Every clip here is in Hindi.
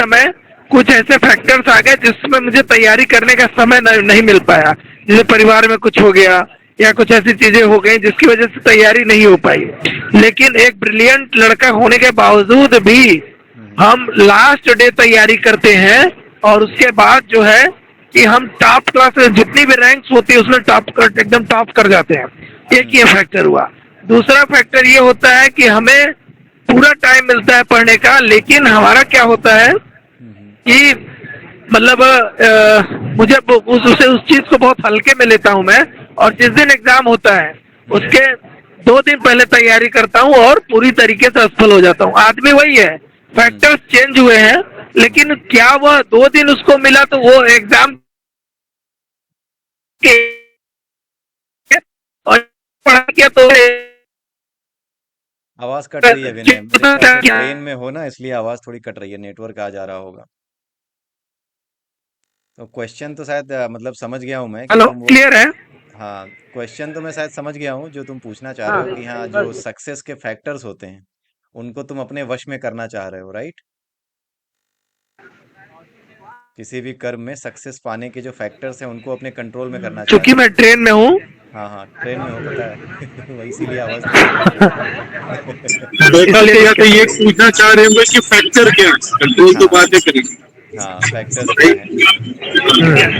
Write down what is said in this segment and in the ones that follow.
समय कुछ ऐसे फैक्टर्स आ गए जिसमें मुझे तैयारी करने का समय नहीं मिल पाया, जैसे परिवार में कुछ हो गया या कुछ ऐसी चीजें हो गई जिसकी वजह से तैयारी नहीं हो पाई। लेकिन एक ब्रिलियंट लड़का होने के बावजूद भी हम्म। हम लास्ट डे तैयारी करते हैं, और उसके बाद जो है कि हम टॉप क्लास में जितनी भी रैंक्स होती है उसमें टॉप कर, एकदम टॉप कर जाते हैं। एक ये फैक्टर हुआ। दूसरा फैक्टर ये होता है कि हमें पूरा टाइम मिलता है पढ़ने का, लेकिन हमारा क्या होता है हम्म। कि मतलब मुझे उस चीज को बहुत हल्के में लेता हूँ मैं, और जिस दिन एग्जाम होता है हम्म। उसके 2 दिन पहले तैयारी करता हूँ और पूरी तरीके से असफल हो जाता हूँ। आदमी वही है, हम्म। फैक्टर्स चेंज हुए हैं, लेकिन क्या वह 2 दिन उसको मिला तो वो एग्जाम के और पढ़ा किया तो आवाज कट रही है विनय, मेरे ख्याल से क्या। ट्रेन में हो ना, इसलिए आवाज थोड़ी कट रही है, नेटवर्क आ जा रहा होगा। तो क्वेश्चन तो शायद मतलब समझ गया हूं मैं कि हेलो, तुम वो। क्लियर है? हाँ, क्वेश्चन तो मैं शायद समझ गया हूँ, जो तुम पूछना चाह रहे हाँ, हो कि हाँ, जो सक्सेस के फैक्टर्स होते हैं उनको तुम अपने वश में करना चाह रहे हो, राइट? किसी भी कर्म में सक्सेस पाने के जो फैक्टर्स हैं उनको अपने कंट्रोल में करना चाह चूंकि रहे हो। मैं ट्रेन में हूँ। हाँ हाँ, ट्रेन में हो, पता है। वही, इसीलिए आवाज थोड़ी कट रही मेरे ख्याल इसलिए से या तो इसलिए ये पूछना चाह रहे होंगे कि फैक्टर क्या है, कंट्रोल तो हाँ बातें करेंगे। हाँ, फैक्टर्स क्या है।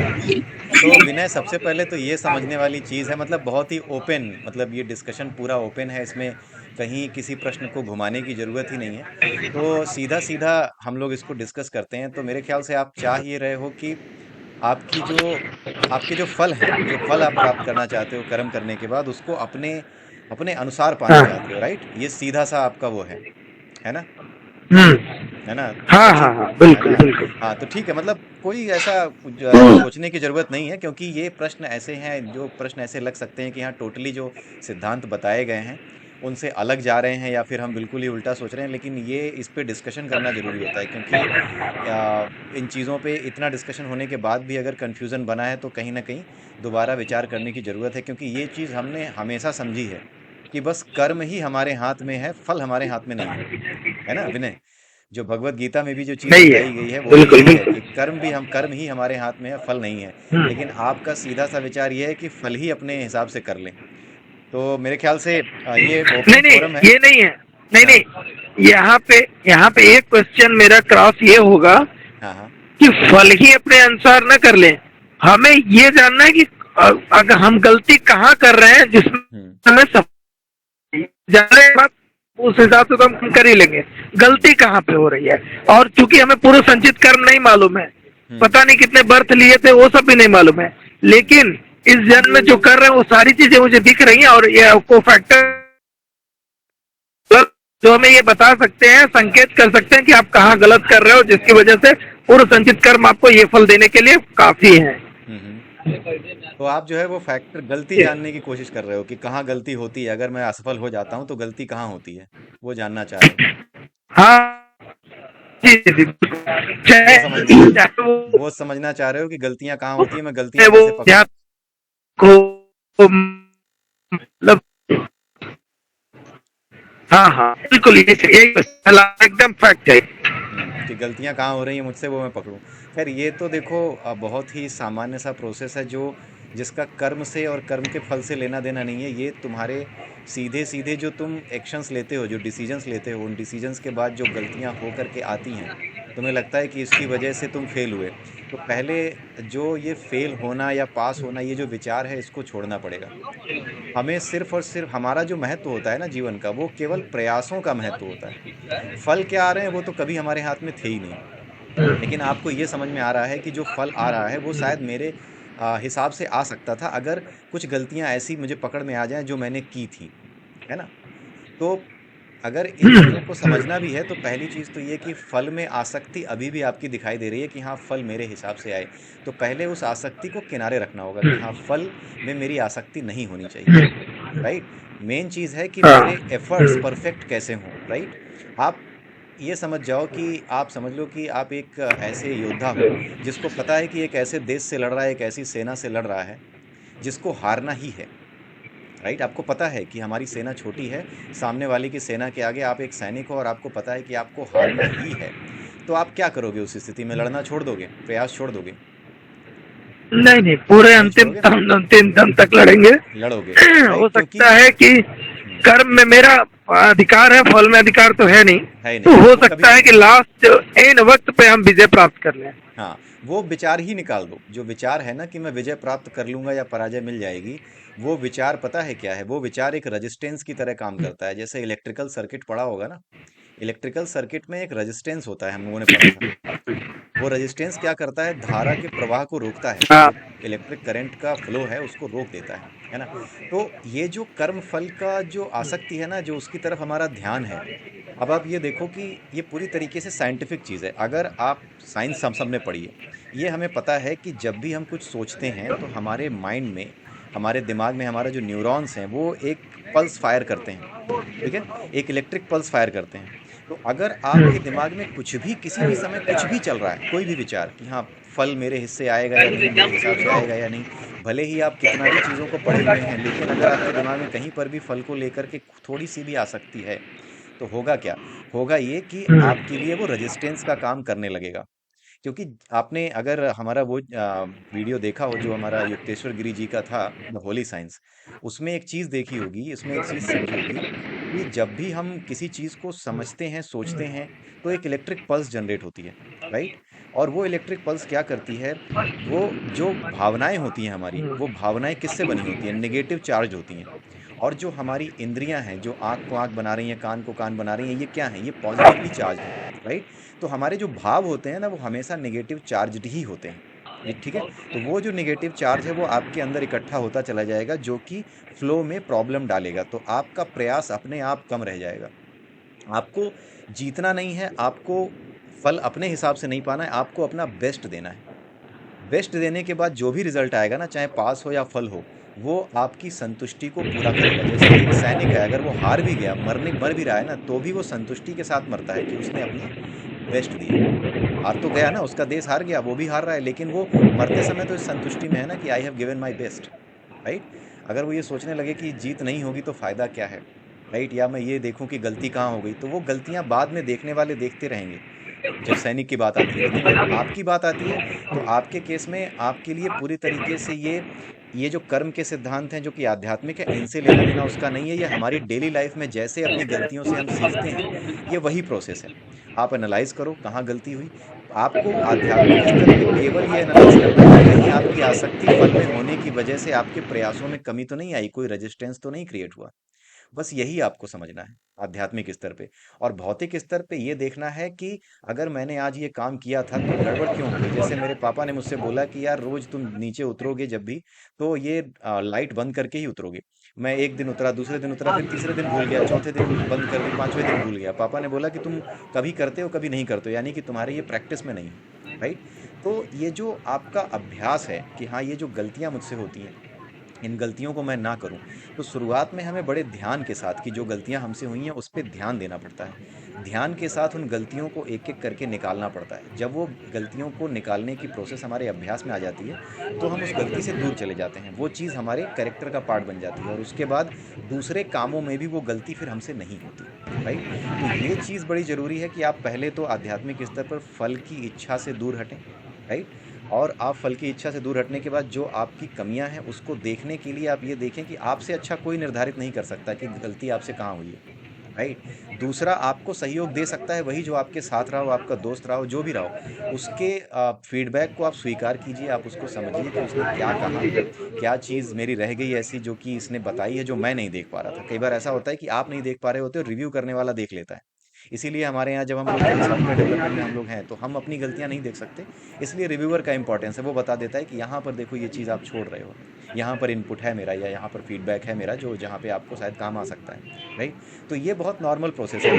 तो विनय, सबसे पहले तो ये समझने वाली चीज है, मतलब बहुत ही ओपन, मतलब ये डिस्कशन पूरा ओपन है, इसमें कहीं किसी प्रश्न को घुमाने की जरूरत ही नहीं है। तो सीधा सीधा हम लोग इसको डिस्कस करते हैं। तो मेरे ख्याल से आप चाह ये रहे हो कि आपकी जो आपके जो फल हैं, जो फल आप प्राप्त करना चाहते हो कर्म करने के बाद, उसको अपने अपने अनुसार पाना हाँ। चाहते हो, राइट? ये सीधा सा आपका वो है ना? हम्म। है ना? हाँ अच्छा, हाँ हाँ, है ना? बिल्कुल बिल्कुल। हाँ, तो ठीक है, मतलब कोई ऐसा सोचने की जरूरत नहीं है, क्योंकि ये प्रश्न ऐसे हैं, जो प्रश्न ऐसे लग सकते हैं कि हाँ, टोटली जो सिद्धांत बताए गए हैं उनसे अलग जा रहे हैं, या फिर हम बिल्कुल ही उल्टा सोच रहे हैं। लेकिन ये, इस पे डिस्कशन करना जरूरी होता है, क्योंकि इन चीज़ों पे इतना डिस्कशन होने के बाद भी अगर कन्फ्यूज़न बना है तो कहीं ना कहीं दोबारा विचार करने की ज़रूरत है। क्योंकि ये चीज़ हमने हमेशा समझी है कि बस कर्म ही हमारे हाथ में है, फल हमारे हाथ में नहीं है ना विनय? जो भगवत गीता में भी जो चीज़ नहीं है, बताई गई है वो भी बिल्कुल यही है बिल्कुल। कि कर्म ही हमारे हाथ में है, फल नहीं है। लेकिन आपका सीधा सा विचार ये है कि फल ही अपने हिसाब से कर लें। तो मेरे ख्याल से ये नहीं ओपन नहीं, फोरम है। ये नहीं है। नहीं हाँ नहीं, यहाँ पे एक क्वेश्चन मेरा क्रॉस ये होगा हाँ हाँ। कि फल ही अपने अनुसार न कर लें। हमें ये जानना है कि अगर हम गलती कहाँ कर रहे हैं जिसमें हम्म। हमें सब जाने के बाद उस हिसाब से तो हम कर ही लेंगे हम्म। गलती कहाँ पे हो रही है। और चूंकि हमें पूरे संचित कर्म नहीं मालूम है, हम्म। पता नहीं कितने बर्थ लिए थे वो सब भी नहीं मालूम है, लेकिन इस जन्म में जो कर रहे हैं वो सारी चीजें मुझे दिख रही हैं, और ये को फैक्टर हम्म। जो हमें ये बता सकते हैं, संकेत कर सकते हैं कि आप कहाँ गलत कर रहे हो, जिसकी वजह से पूर्व संचित कर्म आपको ये फल देने के लिए काफी है। हम्म। तो आप जो है वो फैक्टर गलती जानने की कोशिश कर रहे हो कि कहाँ गलती होती है, अगर मैं असफल हो जाता हूँ तो गलती कहाँ होती है, वो जानना चाह रहे हो। हाँ जी जी जी। वो समझ चाहे वो समझना चाह रहे हो कि गलतियां कहाँ होती है, मैं गलतियां वो कैसे पकड़ूं। ध्यान को मतलब। हाँ हाँ, बिल्कुल, ये एकदम फैक्ट है। कि गलतियां कहाँ हो रही हैं मुझसे, वो मैं पकड़ूं। खैर, ये तो देखो बहुत ही सामान्य सा प्रोसेस है, जो जिसका कर्म से और कर्म के फल से लेना देना नहीं है। ये तुम्हारे सीधे सीधे जो तुम एक्शंस लेते हो, जो डिसीजंस लेते हो, उन डिसीजंस के बाद जो गलतियां हो करके आती हैं, तुम्हें लगता है कि इसकी वजह से तुम फेल हुए। तो पहले जो ये फेल होना या पास होना, ये जो विचार है, इसको छोड़ना पड़ेगा। हमें सिर्फ और सिर्फ हमारा जो महत्व होता है ना जीवन का, वो केवल प्रयासों का महत्व होता है। फल क्या आ रहे हैं वो तो कभी हमारे हाथ में थे ही नहीं। लेकिन आपको ये समझ में आ रहा है कि जो फल आ रहा है वो शायद मेरे हिसाब से आ सकता था, अगर कुछ गलतियां ऐसी मुझे पकड़ में आ जाएं जो मैंने की थी, है ना? तो अगर इन चीज़ों को समझना भी है तो पहली चीज़ तो ये कि फल में आसक्ति अभी भी आपकी दिखाई दे रही है कि हाँ, फल मेरे हिसाब से आए। तो पहले उस आसक्ति को किनारे रखना होगा कि हाँ, फल में मेरी आसक्ति नहीं होनी चाहिए, राइट? मेन चीज़ है कि हाँ। मेरे एफर्ट्स परफेक्ट कैसे हों, राइट? आप ये समझ जाओ कि आप समझ लो कि आप एक ऐसे योद्धा हो जिसको पता है कि एक ऐसे देश से लड़ रहा है, एक ऐसी सेना से लड़ रहा है जिसको हारना ही है, राइट? आपको पता है कि हमारी सेना छोटी है, सामने वाले की सेना के आगे आप एक सैनिक हो और आपको पता है कि आपको हारना ही है। तो आप क्या करोगे उस स्थिति में? लड़ना छोड़ दोगे, प्रयास छोड़ दोगे? नहीं नहीं, पूरे नहीं छोड़ोगे ना? अंतिम दम तक लड़ेंगे। लड़ोगे हो राइट, क्योंकि सकता है कि कर्म में मेरा अधिकार है, फल में अधिकार तो है नहीं, है तो नहीं, हो वो सकता कभी है कि लास्ट एन वक्त पे हम विजय प्राप्त कर लें। हाँ, वो विचार ही निकाल दो। जो विचार है ना कि मैं विजय प्राप्त कर लूंगा या पराजय मिल जाएगी, वो विचार पता है क्या है? वो विचार एक रेजिस्टेंस की तरह काम करता है। जैसे इलेक्ट्रिकल सर्किट पढ़ा होगा ना, इलेक्ट्रिकल सर्किट में एक रेजिस्टेंस होता है, हम लोगों ने पढ़ा था। वो रेजिस्टेंस क्या करता है? धारा के प्रवाह को रोकता है, हाँ। जो इलेक्ट्रिक करंट का फ्लो है उसको रोक देता है ना? तो ये जो कर्म फल का जो आसक्ति है ना, जो उसकी तरफ हमारा ध्यान है, अब आप ये देखो कि ये पूरी तरीके से साइंटिफिक चीज़ है। अगर आप साइंस हम सब ने पढ़ी है, ये हमें पता है कि जब भी हम कुछ सोचते हैं तो हमारे माइंड में, हमारे दिमाग में हमारा जो न्यूरॉन्स हैं वो एक पल्स फायर करते हैं, ठीक है? एक इलेक्ट्रिक पल्स फायर करते हैं। तो अगर आपके दिमाग में कुछ भी किसी भी समय कुछ भी चल रहा है, कोई भी विचार कि हाँ फल मेरे हिस्से आएगा या नहीं, मेरे हिसाब से आएगा या नहीं, भले ही आप कितना भी चीज़ों को पढ़े हुए हैं, लेकिन अगर आपके दिमाग में कहीं पर भी फल को लेकर के थोड़ी सी भी आसक्ति है, तो होगा क्या? होगा ये कि आपके लिए वो रेजिस्टेंस का काम करने लगेगा। क्योंकि आपने अगर हमारा वो वीडियो देखा हो जो हमारा युक्तेश्वर गिरी जी का था, द होली साइंस, उसमें एक चीज़ देखी होगी, उसमें एक चीज़ समझी होगी कि जब भी हम किसी चीज़ को समझते हैं, सोचते हैं, तो एक इलेक्ट्रिक पल्स जनरेट होती है, राइट? और वो इलेक्ट्रिक पल्स क्या करती है? वो जो भावनाएं होती हैं हमारी, वो भावनाएं किससे बनी होती हैं? नेगेटिव चार्ज होती हैं। और जो हमारी इंद्रियां हैं, जो आँख को आँख बना रही हैं, कान को कान बना रही हैं, ये क्या हैं? ये पॉजिटिवली चार्ज हैं, राइट? तो हमारे जो भाव होते हैं ना, वो हमेशा नेगेटिव चार्ज्ड ही होते हैं, ये ठीक है? तो वो जो नेगेटिव चार्ज है वो आपके अंदर इकट्ठा होता चला जाएगा, जो कि फ्लो में प्रॉब्लम डालेगा। तो आपका प्रयास अपने आप कम रह जाएगा। आपको जीतना नहीं है, आपको फल अपने हिसाब से नहीं पाना है, आपको अपना बेस्ट देना है। बेस्ट देने के बाद जो भी रिजल्ट आएगा ना, चाहे पास हो या फल हो, वो आपकी संतुष्टि को पूरा करेगा। जैसे एक सैनिक है, अगर वो हार भी गया, मर भी रहा है ना, तो भी वो संतुष्टि के साथ मरता है कि उसने अपनी बेस्ट दी। हार तो गया ना, उसका देश हार गया, वो भी हार रहा है, लेकिन वो मरते समय तो इस संतुष्टि में है ना कि I have given my best, right? अगर वो ये सोचने लगे कि जीत नहीं होगी तो फ़ायदा क्या है, राइट? या मैं ये देखूं कि गलती कहाँ हो गई, तो वो गलतियां बाद में देखने वाले देखते रहेंगे जब सैनिक की बात आती है। लेकिन जब आपकी बात आती है, तो आपके केस में आपके लिए पूरी तरीके से ये जो कर्म के सिद्धांत हैं जो कि आध्यात्मिक है, इनसे लेना देना उसका नहीं है। ये हमारी डेली लाइफ में जैसे अपनी गलतियों से हम सीखते हैं, ये वही प्रोसेस है। आप एनालाइज करो कहाँ गलती हुई। आपको आध्यात्मिक स्तर पे केवल ये एनालाइज करना है कि कहीं आपकी आसक्ति फल में होने की वजह से आपके प्रयासों में कमी तो नहीं आई, कोई रेजिस्टेंस तो नहीं क्रिएट हुआ। बस यही आपको समझना है आध्यात्मिक स्तर पे। और भौतिक स्तर पे ये देखना है कि अगर मैंने आज ये काम किया था तो गड़बड़ क्यों हो गई। जैसे मेरे पापा ने मुझसे बोला कि यार रोज तुम नीचे उतरोगे जब भी, तो ये लाइट बंद करके ही उतरोगे। मैं एक दिन उतरा, दूसरे दिन उतरा, फिर तीसरे दिन भूल गया, चौथे दिन बंद कर दी, पांचवें दिन भूल गया। पापा ने बोला कि तुम कभी करते हो कभी नहीं करते हो, यानी कि तुम्हारे ये प्रैक्टिस में नहीं है, राइट? तो ये जो आपका अभ्यास है कि हाँ ये जो गलतियां मुझसे होती हैं, इन गलतियों को मैं ना करूं, तो शुरुआत में हमें बड़े ध्यान के साथ कि जो गलतियां हमसे हुई हैं उस पर ध्यान देना पड़ता है। ध्यान के साथ उन गलतियों को एक एक करके निकालना पड़ता है। जब वो गलतियों को निकालने की प्रोसेस हमारे अभ्यास में आ जाती है, तो हम उस गलती से दूर चले जाते हैं। वो चीज़ हमारे कैरेक्टर का पार्ट बन जाती है, और उसके बाद दूसरे कामों में भी वो गलती फिर हमसे नहीं होती, राइट? तो ये चीज़ बड़ी ज़रूरी है कि आप पहले तो आध्यात्मिक स्तर पर फल की इच्छा से दूर हटें, राइट? और आप फल की इच्छा से दूर हटने के बाद जो आपकी कमियां हैं उसको देखने के लिए आप ये देखें कि आपसे अच्छा कोई निर्धारित नहीं कर सकता कि गलती आपसे कहाँ हुई है, राइट? दूसरा आपको सहयोग दे सकता है वही जो आपके साथ रहा हो, आपका दोस्त रहा हो, जो भी रहा हो। उसके फीडबैक को आप स्वीकार कीजिए, आप उसको समझिए कि उसने क्या कहा, क्या चीज़ मेरी रह गई ऐसी जो कि इसने बताई है जो मैं नहीं देख पा रहा था। कई बार ऐसा होता है कि आप नहीं देख पा रहे होते और रिव्यू करने वाला देख लेता है। इसीलिए हमारे यहाँ जब हम लोग सॉफ्टवेयर डेवलपमेंट में हम लोग हैं तो हम अपनी गलतियाँ नहीं देख सकते, इसलिए रिव्यूअर का इंपॉर्टेंस है। वो बता देता है कि यहाँ पर देखो ये चीज़ आप छोड़ रहे हो, यहाँ पर इनपुट है मेरा या यहाँ पर फीडबैक है मेरा जो जहाँ पे आपको शायद काम आ सकता है, राइट? तो ये बहुत नॉर्मल प्रोसेस है।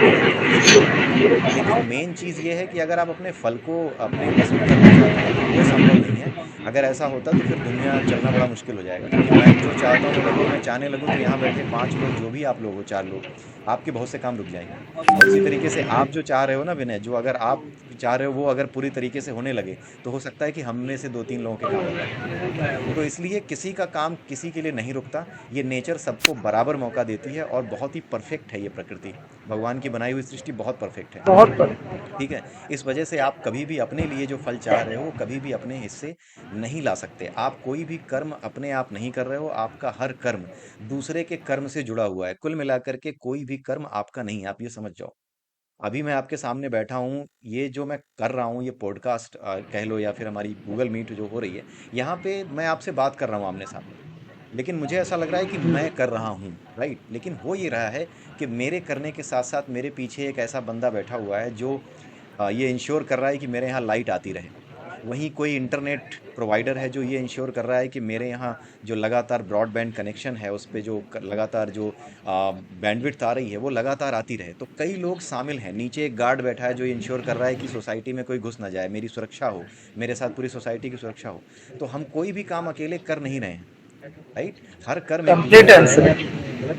लेकिन मेन चीज़ ये है कि अगर आप अपने फल को अपने बस में करना चाहते हैं तो वो संभव नहीं है। अगर ऐसा होता तो फिर दुनिया चलना बड़ा मुश्किल हो जाएगा। क्योंकि मैं जो चाहता हूँ अगर मैं चाहने लगूँ तो यहाँ बैठे 5 लोग, जो भी आप लोग हो, 4 लोग, आपके बहुत से काम रुक जाएंगे। और इसी तरीके से आप जो चाह रहे हो ना विनय, जो अगर आप चाह रहे हो वो अगर पूरी तरीके से होने लगे तो हो सकता है कि हम में से 2-3 लोगों के काम हो जाए। तो इसलिए किसी का काम किसी के लिए नहीं रुकता, ये नेचर सबको बराबर मौका देती है और बहुत ही परफेक्ट है ये प्रकृति, भगवान की बनाई हुई सृष्टि बहुत परफेक्ट है। बहुत बड़े। ठीक है, इस वजह से आप कभी भी अपने लिए जो फल चाह रहे हो वो कभी भी अपने हिस्से नहीं ला सकते। आप कोई भी कर्म अपने आप नहीं कर रहे हो, आपका हर कर्म दूसरे के कर्म से जुड़ा हुआ है। कुल मिलाकर के कोई भी कर्म आपका नहीं है, आप ये समझ जाओ। अभी मैं आपके सामने बैठा हूँ, ये जो मैं कर रहा हूँ, ये पॉडकास्ट कह लो या फिर हमारी गूगल मीट जो हो रही है, यहाँ पे मैं आपसे बात कर रहा हूँ आमने सामने, लेकिन मुझे ऐसा लग रहा है कि मैं कर रहा हूँ, राइट। लेकिन हो ये रहा है कि मेरे करने के साथ साथ मेरे पीछे एक ऐसा बंदा बैठा हुआ है जो ये इंश्योर कर रहा है कि मेरे यहाँ लाइट आती रहे। वहीं कोई इंटरनेट प्रोवाइडर है जो ये इंश्योर कर रहा है कि मेरे यहाँ जो लगातार ब्रॉडबैंड कनेक्शन है उस पे जो लगातार जो बैंडविड्थ आ रही है वो लगातार आती रहे। तो कई लोग शामिल हैं, नीचे एक गार्ड बैठा है जो इंश्योर कर रहा है कि सोसाइटी में कोई घुस ना जाए, मेरी सुरक्षा हो, मेरे साथ पूरी सोसाइटी की सुरक्षा हो। तो हम कोई भी काम अकेले कर नहीं रहे हैं, राइट। हर कर्म एक कंप्लीट दूसरे आंसर है।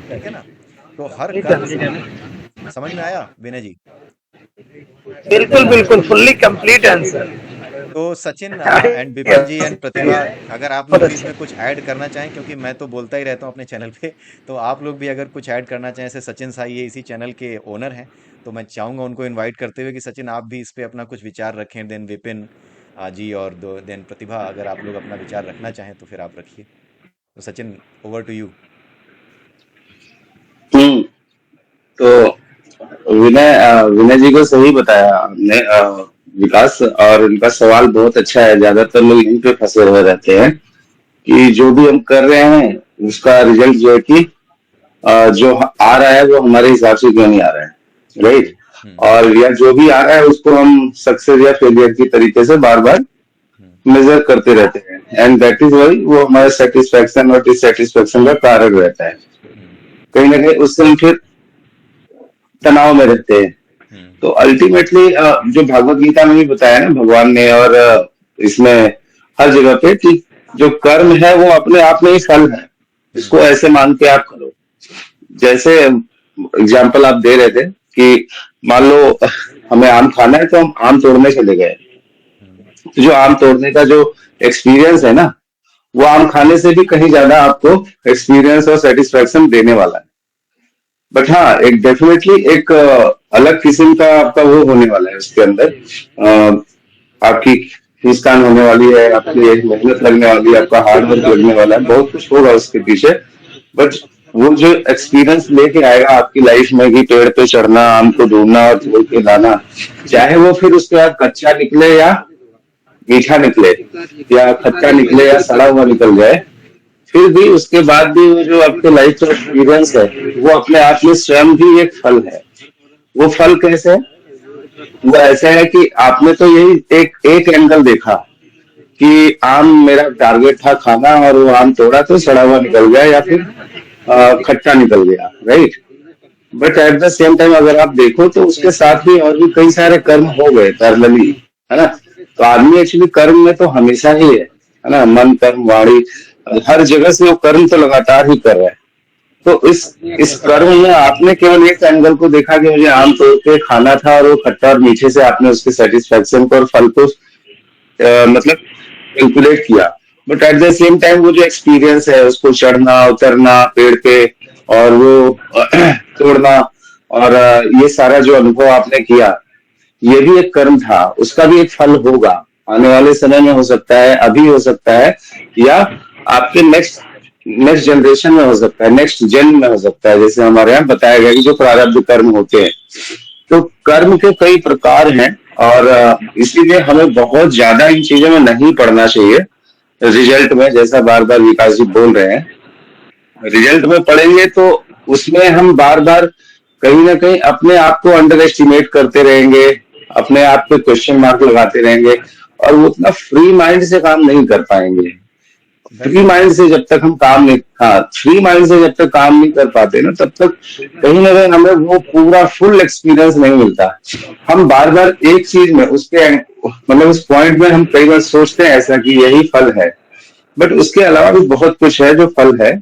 ठीक है ना। तो हर कर्म समझ में आया विनय जी? बिल्कुल बिल्कुल, फुल्ली कंप्लीट आंसर। तो सचिन एंड विपिन जी एंड प्रतिभा, अगर आप लोग भी इसमें कुछ ऐड करना चाहें, क्योंकि मैं तो बोलता ही रहता हूँ अपने चैनल पे, तो आप लोग भी अगर कुछ ऐड करना चाहें, जैसे सचिन साई ये इसी चैनल के ओनर हैं, तो मैं चाहूँगा उनको इनवाइट करते हुए कि सचिन आप भी इस पे अपना कुछ विचार रखें, देन विपिन जी और देन प्रतिभा, अगर आप लोग अपना विचार रखना चाहें तो फिर आप रखिए। तो सचिन, ओवर टू यू। तो विनय जी को सही बताया हमने विकास, और उनका सवाल बहुत अच्छा है। ज्यादातर लोग यहीं पे फंसे हुए रहते हैं कि जो भी हम कर रहे हैं उसका रिजल्ट जो है कि जो आ रहा है वो हमारे हिसाब से क्यों नहीं आ रहा है, राइट। और या जो भी आ रहा है उसको हम सक्सेस या फेलियर की तरीके से बार बार मेजर करते रहते हैं, एंड दैट इज वाई वो हमारे सेटिस्फेक्शन और डिससेटिस्फेक्शन का कारण रहता है। कहीं ना कहीं उससे हम फिर तनाव में रहते हैं। तो अल्टीमेटली जो भगवत गीता में भी बताया ना भगवान ने, और इसमें हर जगह पे, कि जो कर्म है वो अपने आप में ही फल है, इसको ऐसे मान के आप करो। जैसे एग्जाम्पल आप दे रहे थे कि मान लो हमें आम खाना है तो हम आम तोड़ने चले गए, तो जो आम तोड़ने का जो एक्सपीरियंस है ना, वो आम खाने से भी कहीं ज्यादा आपको एक्सपीरियंस और सेटिस्फेक्शन देने वाला है। बट हाँ, एक डेफिनेटली एक अलग किस्म का आपका वो होने वाला है उसके अंदर, आपकी खींचतान होने वाली है, आपकी एक मेहनत लगने वाली है, आपका हार्ड वर्क लगने वाला है, बहुत कुछ होगा उसके पीछे। बट वो जो एक्सपीरियंस लेके आएगा आपकी लाइफ में कि पेड़ पे चढ़ना, आम को ढूंढना और तोड़ के लाना, चाहे वो फिर उसके बाद कच्चा निकले या मीठा निकले, या खट्टा निकले या सड़ा हुआ निकल जाए, फिर भी उसके बाद भी वो जो आपके लाइफ का एक्सपीरियंस है वो अपने आप में स्वयं भी एक फल है। वो फल कैसे है? वो ऐसा है कि आपने तो यही एक एंगल देखा कि आम मेरा टारगेट था खाना, और वो आम तोड़ा तो सड़ा हुआ निकल गया या फिर खट्टा निकल गया, right. But at the same time अगर आप देखो तो उसके साथ ही और भी कई सारे कर्म हो गए पैरेलली, है ना। तो आदमी एक्चुअली कर्म में तो हमेशा ही है ना, मन कर्म वाणी, हर जगह से वो कर्म तो लगातार ही कर रहा है। तो इस कर्म में आपने केवल एक एंगल को देखा कि मुझे आम तोड़ के खाना था और वो खट्टा और मीठे से आपने उसके सेटिस्फेक्शन को और फल को मतलब कैलकुलेट किया। But at the same time वो जो एक्सपीरियंस है, उसको चढ़ना उतरना पेड़ पे और वो तोड़ना, और ये सारा जो अनुभव आपने किया, ये भी एक कर्म था, उसका भी एक फल होगा आने वाले समय में, हो सकता है अभी हो सकता है, या आपके नेक्स्ट जनरेशन में हो सकता है, नेक्स्ट जन्म में हो सकता है। जैसे हमारे यहाँ बताया गया कि जो प्रारब्ध कर्म होते हैं, तो कर्म के कई प्रकार हैं, और इसीलिए हमें बहुत ज्यादा इन चीजों में नहीं पढ़ना चाहिए। रिजल्ट में, जैसा बार बार विकास जी बोल रहे हैं, रिजल्ट में पढ़ेंगे तो उसमें हम बार बार कहीं ना कहीं अपने आप को अंडर एस्टिमेट करते रहेंगे, अपने आप पे क्वेश्चन मार्क लगाते रहेंगे, और वो उतना फ्री माइंड से काम नहीं कर पाएंगे। फ्री माइंड से जब तक हम काम नहीं, फ्री माइंड से जब तक काम नहीं कर पाते ना, तब तक कहीं ना कहीं हमें वो पूरा फुल एक्सपीरियंस नहीं मिलता। हम बार बार एक चीज में, उसके मतलब उस पॉइंट में हम कई बार सोचते हैं ऐसा कि यही फल है, बट उसके अलावा भी बहुत कुछ है जो फल है,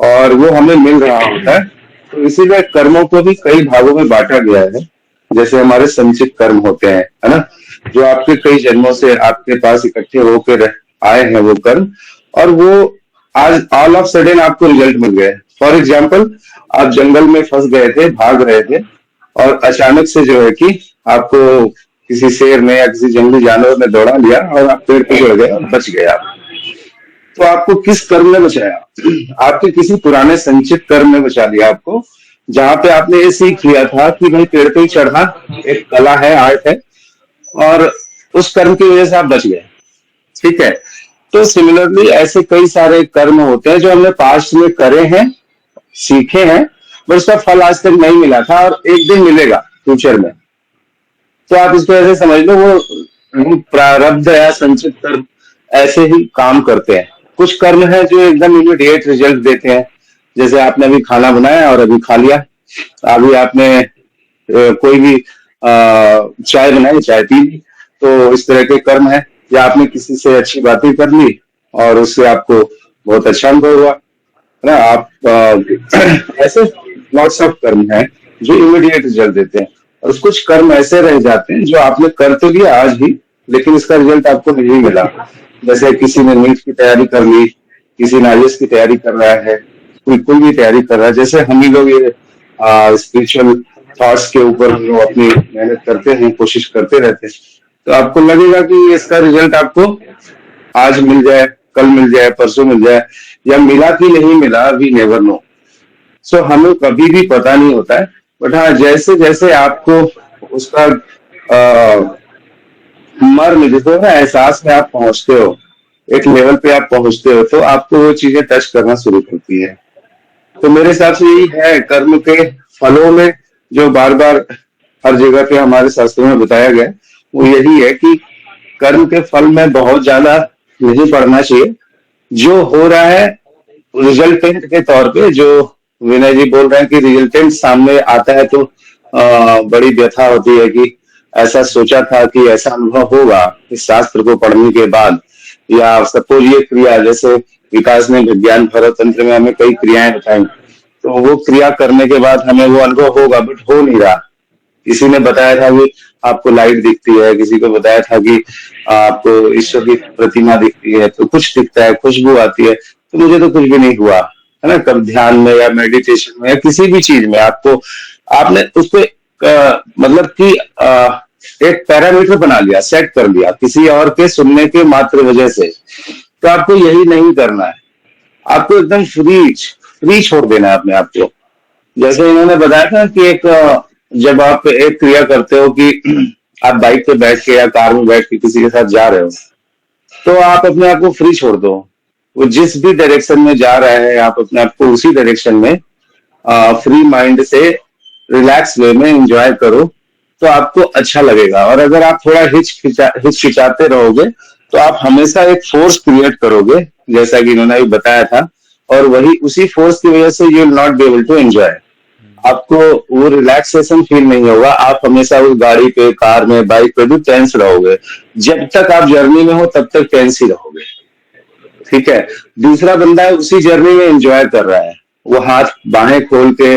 और वो हमें मिल रहा होता है। तो इसीलिए कर्मों को भी कई भागों में बांटा गया है। जैसे हमारे संचित कर्म होते हैं, है ना, जो आपके कई जन्मों से आपके पास इकट्ठे होकर आए हैं वो कर्म, और वो आज ऑल ऑफ सडन आपको रिजल्ट मिल गए। फॉर एग्जाम्पल, आप जंगल में फंस गए थे, भाग रहे थे, और अचानक से जो है कि आपको किसी शेर ने या किसी जंगली जानवर ने दौड़ा लिया और आप पेड़ पे चढ़ गए और बच गए आप। तो आपको किस कर्म ने बचाया? आपके किसी पुराने संचित कर्म ने बचा लिया आपको, जहां पे आपने ये सीख लिया था कि भाई पेड़ पे ही चढ़ना एक कला है, आर्ट है, और उस कर्म की वजह से आप बच गए। ठीक है। तो सिमिलरली ऐसे कई सारे कर्म होते हैं जो हमने पास्ट में करे हैं, सीखे हैं, पर उसका फल आज तक नहीं मिला था और एक दिन मिलेगा फ्यूचर में। तो आप इसको ऐसे समझ लो, वो प्रारब्ध या संचित कर्म ऐसे ही काम करते हैं। कुछ कर्म है जो एकदम इमीडिएट रिजल्ट देते हैं, जैसे आपने अभी खाना बनाया और अभी खा लिया, अभी आपने कोई भी चाय बनाई, चाय पी ली, तो इस तरह के कर्म है। या आपने किसी से अच्छी बातें कर ली और उससे आपको बहुत अच्छा अनुभव हुआ, है ना। आप ऐसे लॉट्स ऑफ कर्म है जो इमीडिएट रिजल्ट देते हैं, और कुछ कर्म ऐसे रह जाते हैं जो आपने कर तो लिया आज ही, लेकिन इसका रिजल्ट आपको नहीं मिला। जैसे किसी ने नीट की तैयारी कर ली, किसी ने IAS की तैयारी कर रहा है, कोई भी तैयारी कर रहा है। जैसे हम ही लोग ये स्पिरिचुअल थॉट्स के ऊपर जो अपनी मेहनत करते हैं, कोशिश करते रहते हैं, तो आपको लगेगा कि इसका रिजल्ट आपको आज मिल जाए, कल मिल जाए, परसों मिल जाए, या मिला कि नहीं मिला, वी नेवर नो। सो हमें कभी भी पता नहीं होता है। बट हाँ, जैसे जैसे आपको उसका मर्म जिसको ना एहसास में आप पहुंचते हो, एक लेवल पे आप पहुंचते हो, तो आपको वो चीजें टच करना शुरू करती है। तो मेरे हिसाब से यही है कर्म के फलों में, जो बार बार हर जगह पे हमारे शास्त्रों में बताया गया, वो यही है कि कर्म के फल में बहुत ज्यादा नहीं पड़ना चाहिए। जो हो रहा है रिजल्टेंट के तौर पे, जो विनय जी बोल रहे हैं कि रिजल्टेंट सामने आता है तो बड़ी व्यथा होती है कि ऐसा सोचा था कि ऐसा अनुभव होगा इस शास्त्र को पढ़ने के बाद, या सपोज ये क्रिया, जैसे विकास ने विज्ञान भरत तंत्र में हमें कई क्रियाएं बताई, तो वो क्रिया करने के बाद हमें वो अनुभव होगा, बट हो नहीं रहा। किसी ने बताया था कि आपको लाइट दिखती है, किसी को बताया था कि आपको ईश्वर की प्रतिमा दिखती है, तो कुछ दिखता है, खुशबू आती है, तो मुझे तो कुछ भी नहीं हुआ, है ना। कब ध्यान में या मेडिटेशन में या किसी भी चीज में आपको, आपने उसको मतलब कि एक पैरामीटर बना लिया, सेट कर लिया किसी और के सुनने के मात्र वजह से, तो आपको यही नहीं करना है। आपको एकदम फ्री छोड़ देना है अपने आप को। जैसे इन्होंने बताया था कि एक जब आप एक क्रिया करते हो कि आप बाइक पे बैठ के या कार में बैठ के किसी के साथ जा रहे हो, तो आप अपने आप को फ्री छोड़ दो। वो जिस भी डायरेक्शन में जा रहा है, आप अपने आप को उसी डायरेक्शन में फ्री माइंड से रिलैक्स वे में एंजॉय करो, तो आपको अच्छा लगेगा। और अगर आप थोड़ा हिचकिचाते रहोगे, तो आप हमेशा एक फोर्स क्रिएट करोगे, जैसा कि इन्होंने भी बताया था, और वही उसी फोर्स की वजह से you will not be able to enjoy. आपको वो रिलैक्सेशन फील नहीं होगा। आप हमेशा उस गाड़ी पे, कार में, बाइक पे भी टेंस रहोगे। जब तक आप जर्नी में हो तब तक टेंस ही रहोगे। ठीक है। दूसरा बंदा है उसी जर्नी में एंजॉय कर रहा है, वो हाथ बाहें खोल के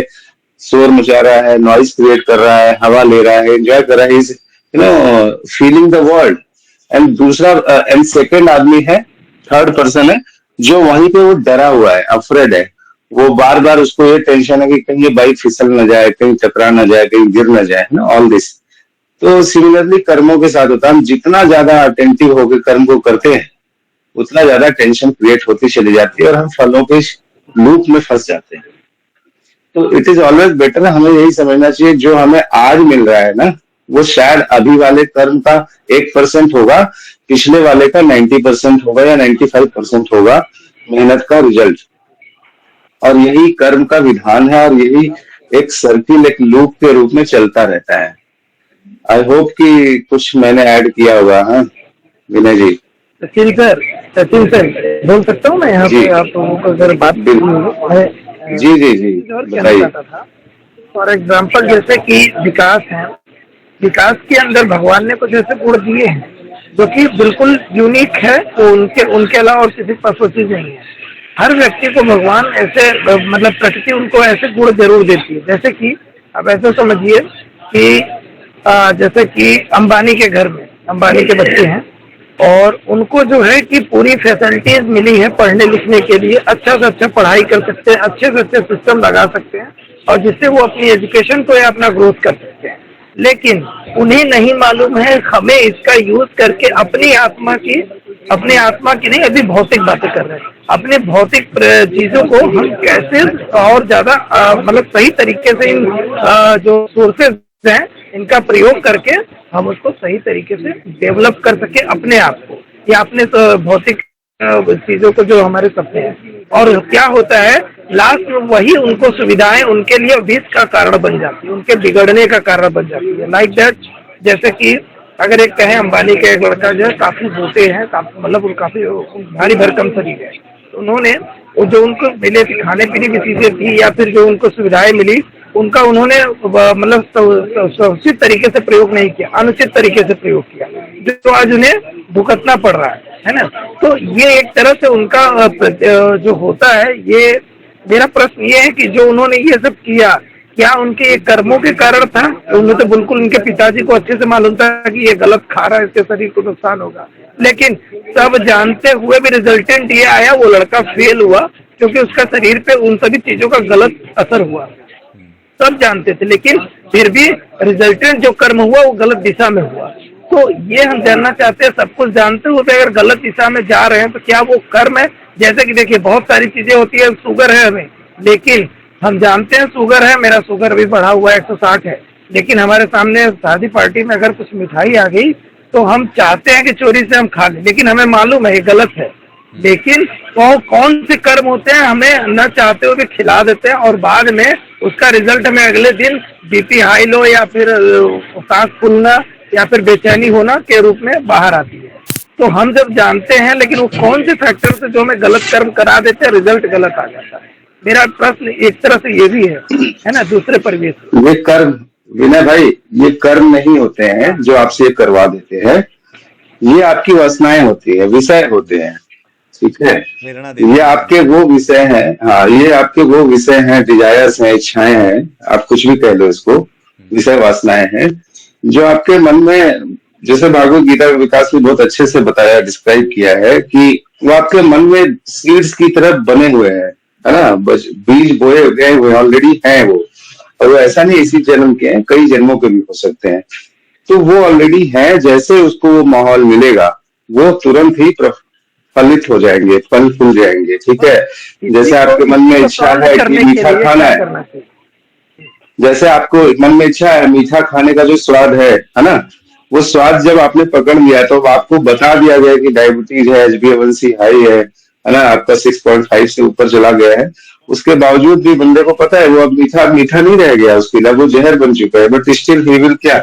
शोर मचा रहा है, नॉइज क्रिएट कर रहा है, हवा ले रहा है, एंजॉय कर रहा है, is feeling the world. And दूसरा एंड सेकेंड आदमी है, थर्ड पर्सन है, जो वहीं पे वो डरा हुआ है, अफ्रेड है। वो बार बार उसको ये टेंशन है कि कहीं ये बाइक फिसल न जाए, कहीं टकरा न जाए, कहीं गिर न जाए, ना, ऑल दिस। तो सिमिलरली कर्मों के साथ होता है। हम जितना ज्यादा अटेंटिव होकर कर्म को करते हैं, उतना ज्यादा टेंशन क्रिएट होती चली जाती है और हम फलों के लूप में फंस जाते हैं। तो इट इज ऑलवेज बेटर, हमें यही समझना चाहिए जो हमें आज मिल रहा है ना, वो शायद अभी वाले कर्म का 1% होगा, पिछले वाले का 90% होगा या 95% होगा मेहनत का रिजल्ट। और यही कर्म का विधान है, और यही एक सर्किल, एक लूप के रूप में चलता रहता है। आई होप कि कुछ मैंने ऐड किया होगा। हाँ विनय जी। सचिन सर बोल सकता हूँ मैं यहाँ पे आप लोगों को अगर बात जी जी जी बताइए। फॉर एग्जाम्पल जैसे कि विकास है, विकास के अंदर भगवान ने कुछ ऐसे गुण दिए हैं जो कि बिल्कुल यूनिक है, तो उनके अलावा और किसी पास वो चीज नहीं है। हर व्यक्ति को भगवान ऐसे मतलब प्रकृति उनको ऐसे गुण जरूर देती है। जैसे कि आप ऐसा समझिए कि जैसे कि अंबानी के घर में अंबानी के बच्चे हैं, और उनको जो है कि पूरी फैसिलिटीज मिली है पढ़ने लिखने के लिए, अच्छा से अच्छा पढ़ाई कर सकते हैं, अच्छे से अच्छे सिस्टम लगा सकते हैं, और जिससे वो अपनी एजुकेशन को या अपना ग्रोथ कर सकते हैं। लेकिन उन्हें नहीं मालूम है हमें इसका यूज करके अपनी आत्मा की नहीं, अभी भौतिक बातें कर रहे हैं, अपने भौतिक चीजों को हम कैसे और ज्यादा मतलब सही तरीके से इन जो सोर्सेज हैं इनका प्रयोग करके हम उसको सही तरीके से डेवलप कर सके अपने आप को या अपने भौतिक चीजों को जो हमारे सपने हैं। और क्या होता है लास्ट में वही उनको सुविधाएं उनके लिए विष का कारण बन जाती है, उनके बिगड़ने का कारण बन जाती है। लाइक दैट, जैसे कि अगर एक कहें अंबानी का एक लड़का जो है काफी मोटे हैं, मतलब काफी भारी भरकम शरीर है, तो उन्होंने जो उनको मिले थी खाने पीने की चीजें थी या फिर जो उनको सुविधाएं मिली उनका उन्होंने मतलब सुरक्षित तरीके से प्रयोग नहीं किया, अनुचित तरीके से प्रयोग किया, जो आज उन्हें भुगतना पड़ रहा है ना। तो ये एक तरह से उनका जो होता है, ये मेरा प्रश्न ये है कि जो उन्होंने ये सब किया क्या उनके ये कर्मों के कारण था? उन्हें तो बिल्कुल उनके पिताजी को अच्छे से मालूम था कि ये गलत खा रहा है, इसके शरीर को नुकसान होगा, लेकिन सब जानते हुए भी रिजल्टेंट ये आया, वो लड़का फेल हुआ क्योंकि उसका शरीर पे उन सभी चीजों का गलत असर हुआ। सब जानते थे लेकिन फिर भी रिजल्टेंट जो कर्म हुआ वो गलत दिशा में हुआ। तो ये हम जानना चाहते हैं, सब कुछ जानते हुए अगर गलत दिशा में जा रहे हैं तो क्या वो कर्म है? जैसे कि देखिए बहुत सारी चीजें होती है, शुगर है हमें, लेकिन हम जानते हैं शुगर है, मेरा शुगर भी बढ़ा हुआ है 160 है, लेकिन हमारे सामने शादी पार्टी में अगर कुछ मिठाई आ गई तो हम चाहते हैं कि चोरी से हम खा लें, लेकिन हमें मालूम है ये गलत है, लेकिन वो कौन से कर्म होते हैं हमें न चाहते हुए भी खिला देते हैं और बाद में उसका रिजल्ट हमें अगले दिन बीपी हाई लो या फिर सांस फूलना या फिर बेचैनी होना के रूप में बाहर आती है। तो हम जब जानते हैं लेकिन वो कौन से फैक्टर से जो हमें गलत कर्म करा देते हैं, रिजल्ट गलत आ जाता है। मेरा प्रश्न एक तरह से ये भी है ना, दूसरे परिवेश ये कर्म, विनय भाई, ये कर्म नहीं होते हैं जो आपसे ये करवा देते हैं, ये आपकी वासनाएं होती है, विषय होते हैं, ठीक है। ये आपके वो विषय हैं, हाँ, ये आपके वो विषय हैं, डिजायर्स हैं, इच्छाएं हैं, आप कुछ भी कह लो इसको, विषय वासनाएं हैं जो आपके मन में, जैसे भागवत गीता का विकास भी बहुत अच्छे से बताया, डिस्क्राइब किया है कि वो आपके मन में सीड्स की तरह बने हुए हैं, है ना, बस बीज बोए गए हुए ऑलरेडी हैं वो, और वो ऐसा नहीं इसी जन्म के हैं, कई जन्मों के भी हो सकते हैं, तो वो ऑलरेडी है। जैसे उसको वो माहौल मिलेगा वो तुरंत ही फलित हो जाएंगे, फल फूल जाएंगे, ठीक है। जैसे आपके मन में इच्छा है कि मीठा खाना है, जैसे आपको मन में इच्छा है मीठा खाने का जो स्वाद है ना, वो स्वाद जब आपने पकड़ लिया तो आपको बता दिया गया कि डायबिटीज है, HbA1c हाई है ना, आपका 6.5 से ऊपर चला गया है, उसके बावजूद भी बंदे को पता है वो अब मीठा मीठा नहीं रह गया उसके लिए, वो जहर बन चुका है, बट स्टिल ही विल क्या,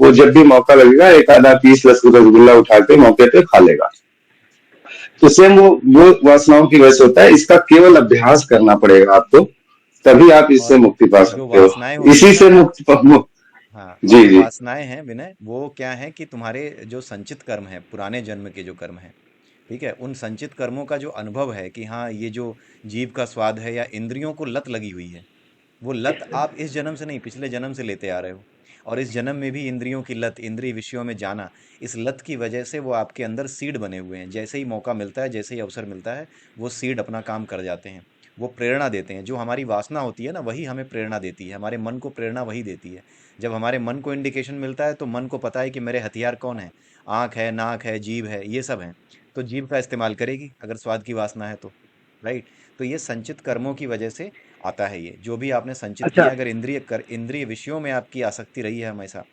वो जब भी मौका लगेगा एक आधा पीस रसगुल्ला उठा के मौके पे खा लेगा। तो सेम वो वासनाओं की वजह से होता है, इसका केवल अभ्यास करना पड़ेगा आपको, तभी आप इससे मुक्ति पा सकते हो, इसी से मुक्ति हाँ, जी। वासनाएं हैं विनय, वो क्या है कि तुम्हारे जो संचित कर्म है, पुराने जन्म के जो कर्म है, ठीक है, उन संचित कर्मों का जो अनुभव है कि हाँ ये जो जीभ का स्वाद है या इंद्रियों को लत लगी हुई है, वो लत आप इस जन्म से नहीं पिछले जन्म से लेते आ रहे हो, और इस जन्म में भी इंद्रियों की लत, इंद्रिय विषयों में जाना, इस लत की वजह से वो आपके अंदर सीड बने हुए हैं। जैसे ही मौका मिलता है, जैसे ही अवसर मिलता है, वो सीड अपना काम कर जाते हैं, वो प्रेरणा देते हैं। जो हमारी वासना होती है ना, वही हमें प्रेरणा देती है, हमारे मन को प्रेरणा वही देती है। जब हमारे मन को इंडिकेशन मिलता है तो मन को पता है कि मेरे हथियार कौन है, आँख है, नाक है, जीभ है, ये सब हैं, तो जीभ का इस्तेमाल करेगी अगर स्वाद की वासना है तो, राइट। तो ये संचित कर्मों की वजह से आता है, ये जो भी आपने संचित किया, अगर इंद्रिय विषयों में आपकी आसक्ति रही है हमेशा